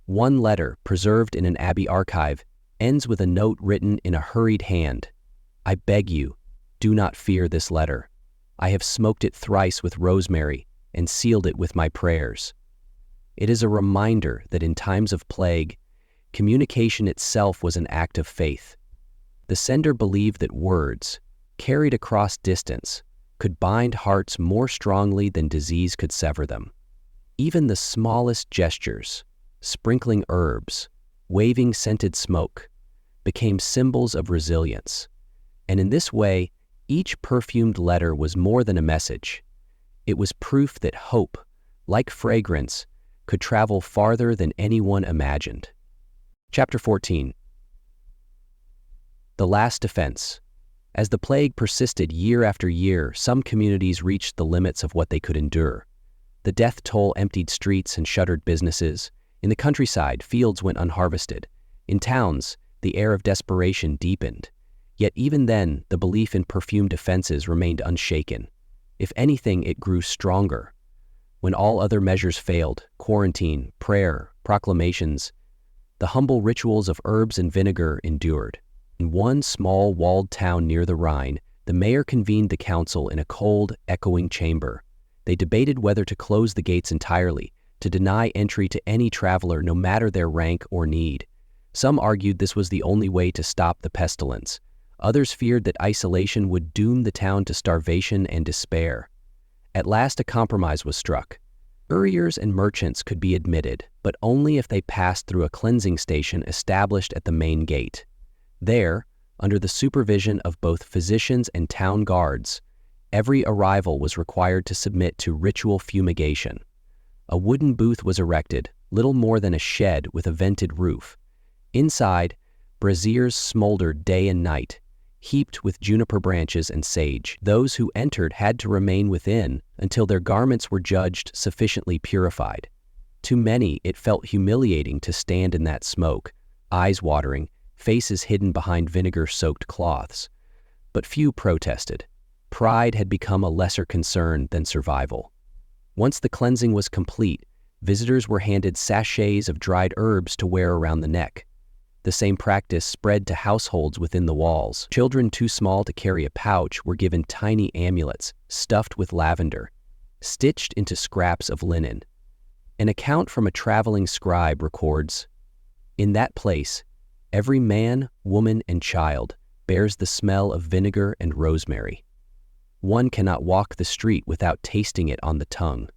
Speaker 1: One letter, preserved in an abbey archive, ends with a note written in a hurried hand. I beg you, do not fear this letter. I have smoked it thrice with rosemary and sealed it with my prayers. It is a reminder that in times of plague, communication itself was an act of faith. The sender believed that words, carried across distance, could bind hearts more strongly than disease could sever them. Even the smallest gestures, sprinkling herbs, waving scented smoke, became symbols of resilience. And in this way, each perfumed letter was more than a message. It was proof that hope, like fragrance, could travel farther than anyone imagined. Chapter 14. The Last Defense. As the plague persisted year after year, some communities reached the limits of what they could endure. The death toll emptied streets and shuttered businesses. In the countryside, fields went unharvested. In towns, the air of desperation deepened. Yet even then, the belief in perfumed defenses remained unshaken. If anything, it grew stronger. When all other measures failed, quarantine, prayer, proclamations, the humble rituals of herbs and vinegar endured. In one small walled town near the Rhine, the mayor convened the council in a cold, echoing chamber. They debated whether to close the gates entirely, to deny entry to any traveler no matter their rank or need. Some argued this was the only way to stop the pestilence. Others feared that isolation would doom the town to starvation and despair. At last a compromise was struck. Couriers and merchants could be admitted, but only if they passed through a cleansing station established at the main gate. There, under the supervision of both physicians and town guards, every arrival was required to submit to ritual fumigation. A wooden booth was erected, little more than a shed with a vented roof. Inside, braziers smoldered day and night, heaped with juniper branches and sage. Those who entered had to remain within until their garments were judged sufficiently purified. To many, it felt humiliating to stand in that smoke, eyes watering, faces hidden behind vinegar-soaked cloths. But few protested. Pride had become a lesser concern than survival. Once the cleansing was complete, visitors were handed sachets of dried herbs to wear around the neck. The same practice spread to households within the walls. Children too small to carry a pouch were given tiny amulets stuffed with lavender, stitched into scraps of linen. An account from a traveling scribe records, "In that place, every man, woman, and child bears the smell of vinegar and rosemary. One cannot walk the street without tasting it on the tongue."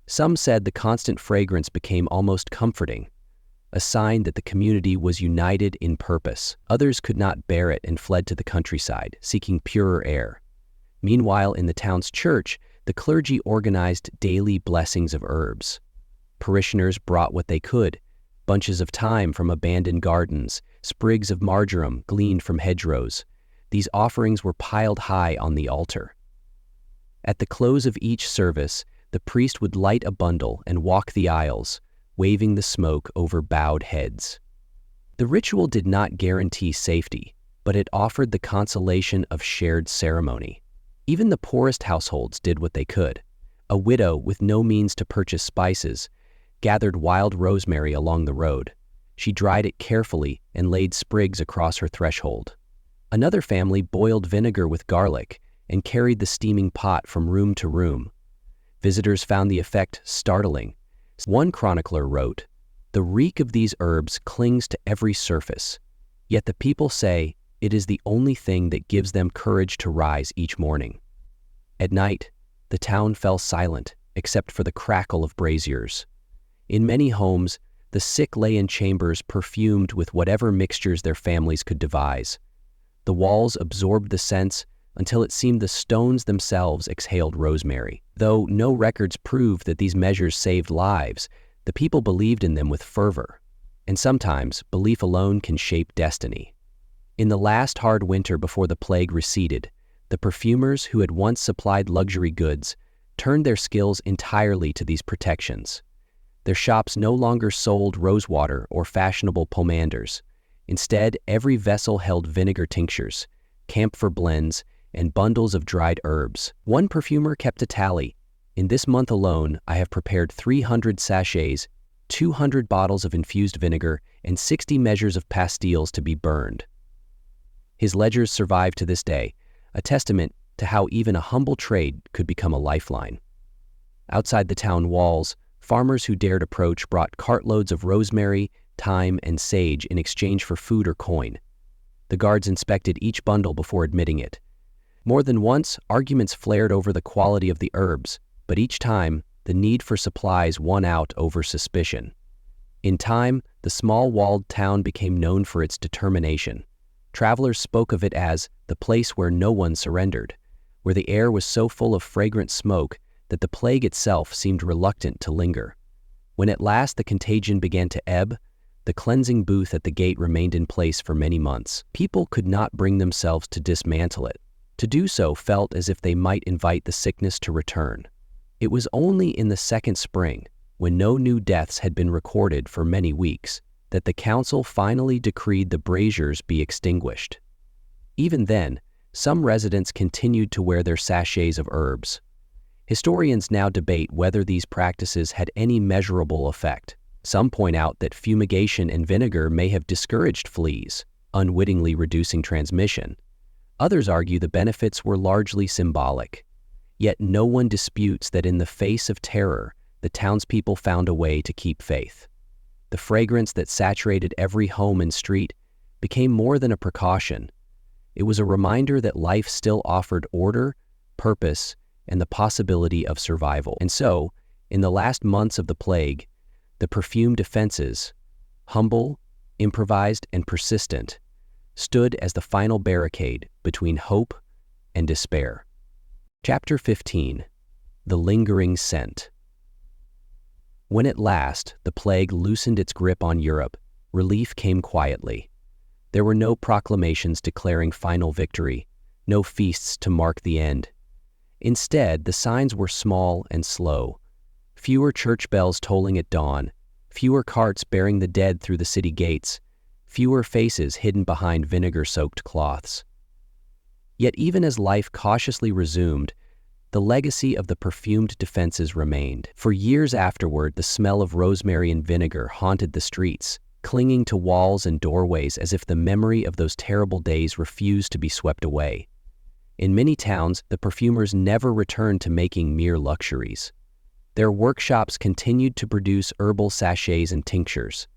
Speaker 1: Some said the constant fragrance became almost comforting, a sign that the community was united in purpose. Others could not bear it and fled to the countryside, seeking purer air. Meanwhile, in the town's church, the clergy organized daily blessings of herbs. Parishioners brought what they could: bunches of thyme from abandoned gardens, sprigs of marjoram gleaned from hedgerows. These offerings were piled high on the altar. At the close of each service, the priest would light a bundle and walk the aisles, waving the smoke over bowed heads. The ritual did not guarantee safety, but it offered the consolation of shared ceremony. Even the poorest households did what they could. A widow with no means to purchase spices gathered wild rosemary along the road. She dried it carefully and laid sprigs across her threshold. Another family boiled vinegar with garlic and carried the steaming pot from room to room. Visitors found the effect startling. One chronicler wrote, "The reek of these herbs clings to every surface, yet the people say it is the only thing that gives them courage to rise each morning." At night, the town fell silent except for the crackle of braziers. In many homes, the sick lay in chambers perfumed with whatever mixtures their families could devise. The walls absorbed the scents until it seemed the stones themselves exhaled rosemary. Though no records prove that these measures saved lives, the people believed in them with fervor. And sometimes, belief alone can shape destiny. In the last hard winter before the plague receded, the perfumers who had once supplied luxury goods turned their skills entirely to these protections. Their shops no longer sold rosewater or fashionable pomanders. Instead, every vessel held vinegar tinctures, camphor blends, and bundles of dried herbs. One perfumer kept a tally. "In this month alone, I have prepared 300 sachets, 200 bottles of infused vinegar, and 60 measures of pastilles to be burned." His ledgers survive to this day, a testament to how even a humble trade could become a lifeline. Outside the town walls, farmers who dared approach brought cartloads of rosemary, thyme, and sage in exchange for food or coin. The guards inspected each bundle before admitting it. More than once, arguments flared over the quality of the herbs, but each time, the need for supplies won out over suspicion. In time, the small walled town became known for its determination. Travelers spoke of it as the place where no one surrendered, where the air was so full of fragrant smoke that the plague itself seemed reluctant to linger. When at last the contagion began to ebb, the cleansing booth at the gate remained in place for many months. People could not bring themselves to dismantle it. To do so felt as if they might invite the sickness to return. It was only in the second spring, when no new deaths had been recorded for many weeks, that the council finally decreed the braziers be extinguished. Even then, some residents continued to wear their sachets of herbs. Historians now debate whether these practices had any measurable effect. Some point out that fumigation and vinegar may have discouraged fleas, unwittingly reducing transmission. Others argue the benefits were largely symbolic. Yet no one disputes that in the face of terror, the townspeople found a way to keep faith. The fragrance that saturated every home and street became more than a precaution. It was a reminder that life still offered order, purpose, and the possibility of survival. And so, in the last months of the plague, the perfumed defenses, humble, improvised, and persistent, stood as the final barricade between hope and despair. Chapter 15. The Lingering Scent. When at last the plague loosened its grip on Europe, relief came quietly. There were no proclamations declaring final victory, no feasts to mark the end. Instead, the signs were small and slow. Fewer church bells tolling at dawn, fewer carts bearing the dead through the city gates, fewer faces hidden behind vinegar-soaked cloths. Yet even as life cautiously resumed, the legacy of the perfumed defenses remained. For years afterward, the smell of rosemary and vinegar haunted the streets, clinging to walls and doorways as if the memory of those terrible days refused to be swept away. In many towns, the perfumers never returned to making mere luxuries. Their workshops continued to produce herbal sachets and tinctures.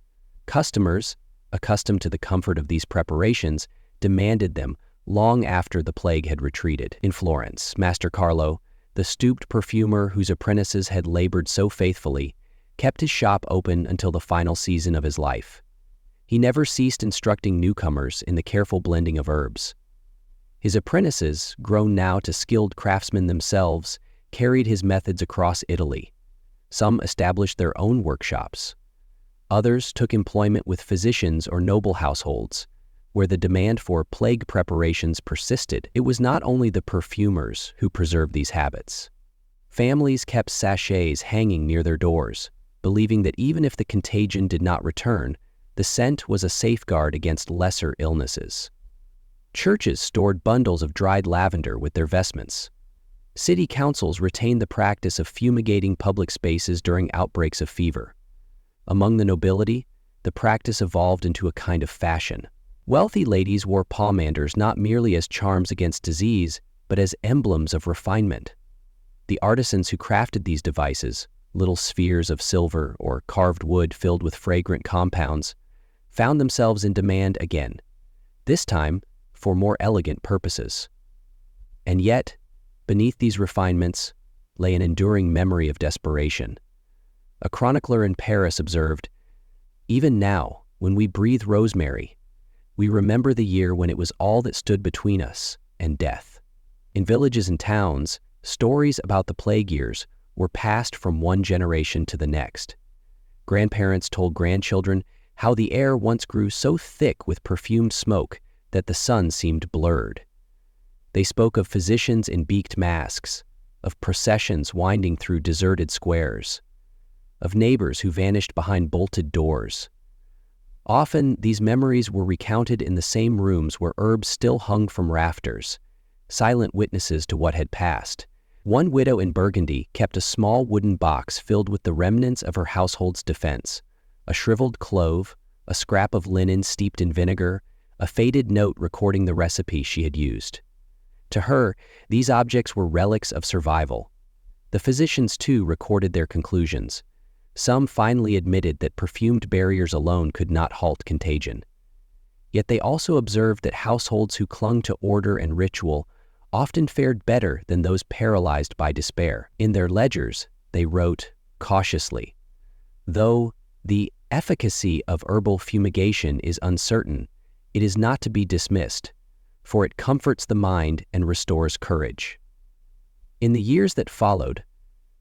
Speaker 1: Customers, accustomed to the comfort of these preparations, demanded them long after the plague had retreated. In Florence, Master Carlo, the stooped perfumer whose apprentices had labored so faithfully, kept his shop open until the final season of his life. He never ceased instructing newcomers in the careful blending of herbs. His apprentices, grown now to skilled craftsmen themselves, carried his methods across Italy. Some established their own workshops. Others took employment with physicians or noble households, where the demand for plague preparations persisted. It was not only the perfumers who preserved these habits. Families kept sachets hanging near their doors, believing that even if the contagion did not return, the scent was a safeguard against lesser illnesses. Churches stored bundles of dried lavender with their vestments. City councils retained the practice of fumigating public spaces during outbreaks of fever. Among the nobility, the practice evolved into a kind of fashion. Wealthy ladies wore pomanders not merely as charms against disease, but as emblems of refinement. The artisans who crafted these devices, little spheres of silver or carved wood filled with fragrant compounds, found themselves in demand again, this time for more elegant purposes. And yet, beneath these refinements lay an enduring memory of desperation. A chronicler in Paris observed, "Even now, when we breathe rosemary, we remember the year when it was all that stood between us and death." In villages and towns, stories about the plague years were passed from one generation to the next. Grandparents told grandchildren how the air once grew so thick with perfumed smoke that the sun seemed blurred. They spoke of physicians in beaked masks, of processions winding through deserted squares, of neighbors who vanished behind bolted doors. Often, these memories were recounted in the same rooms where herbs still hung from rafters, silent witnesses to what had passed. One widow in Burgundy kept a small wooden box filled with the remnants of her household's defense: a shriveled clove, a scrap of linen steeped in vinegar, a faded note recording the recipe she had used. To her, these objects were relics of survival. The physicians, too, recorded their conclusions. Some finally admitted that perfumed barriers alone could not halt contagion. Yet they also observed that households who clung to order and ritual often fared better than those paralyzed by despair. In their ledgers, they wrote cautiously, "Though the efficacy of herbal fumigation is uncertain, it is not to be dismissed, for it comforts the mind and restores courage." In the years that followed,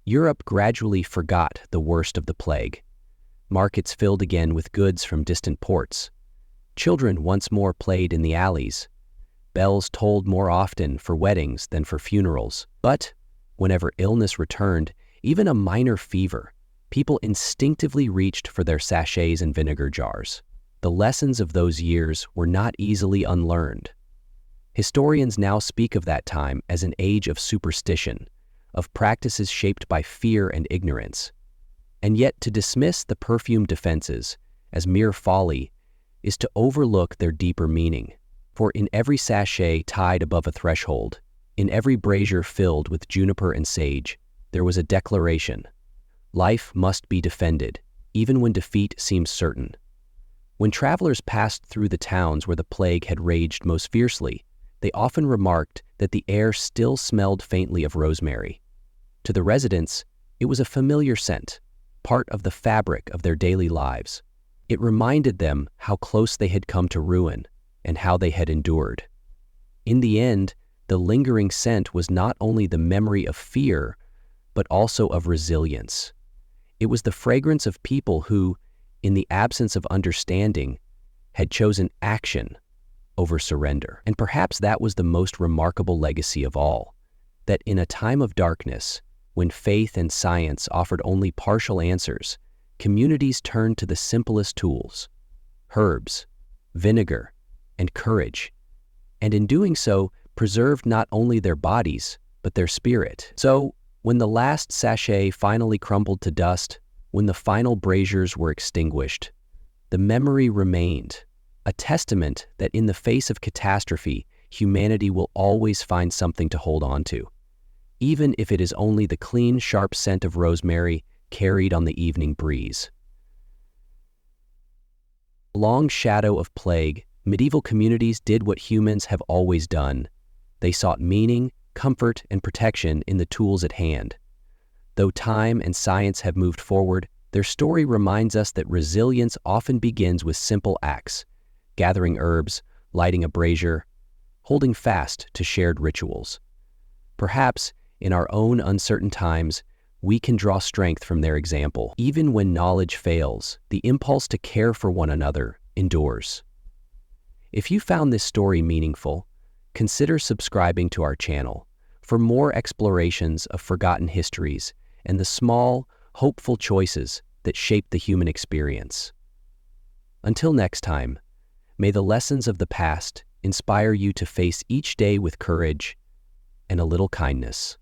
Speaker 1: Europe gradually forgot the worst of the plague. Markets filled again with goods from distant ports. Children once more played in the alleys. Bells tolled more often for weddings than for funerals. But whenever illness returned, even a minor fever, people instinctively reached for their sachets and vinegar jars. The lessons of those years were not easily unlearned. Historians now speak of that time as an age of superstition, of practices shaped by fear and ignorance. And yet to dismiss the perfume defenses as mere folly is to overlook their deeper meaning. For in every sachet tied above a threshold, in every brazier filled with juniper and sage, there was a declaration: life must be defended, even when defeat seems certain. When travelers passed through the towns where the plague had raged most fiercely, they often remarked that the air still smelled faintly of rosemary. To the residents, it was a familiar scent, part of the fabric of their daily lives. It reminded them how close they had come to ruin and how they had endured. In the end, the lingering scent was not only the memory of fear, but also of resilience. It was the fragrance of people who, in the absence of understanding, had chosen action over surrender. And perhaps that was the most remarkable legacy of all, that in a time of darkness, when faith and science offered only partial answers, communities turned to the simplest tools: herbs, vinegar, and courage, and in doing so, preserved not only their bodies, but their spirit. So, when the last sachet finally crumbled to dust, when the final braziers were extinguished, the memory remained, a testament that in the face of catastrophe, humanity will always find something to hold on to. even if it is only the clean, sharp scent of rosemary carried on the evening breeze. Long shadow of plague, medieval communities did what humans have always done. They sought meaning, comfort, and protection in the tools at hand. Though time and science have moved forward, their story reminds us that resilience often begins with simple acts: gathering herbs, lighting a brazier, holding fast to shared rituals. Perhaps, in our own uncertain times, we can draw strength from their example. Even when knowledge fails, the impulse to care for one another endures. If you found this story meaningful, consider subscribing to our channel for more explorations of forgotten histories and the small, hopeful choices that shape the human experience. Until next time, may the lessons of the past inspire you to face each day with courage and a little kindness.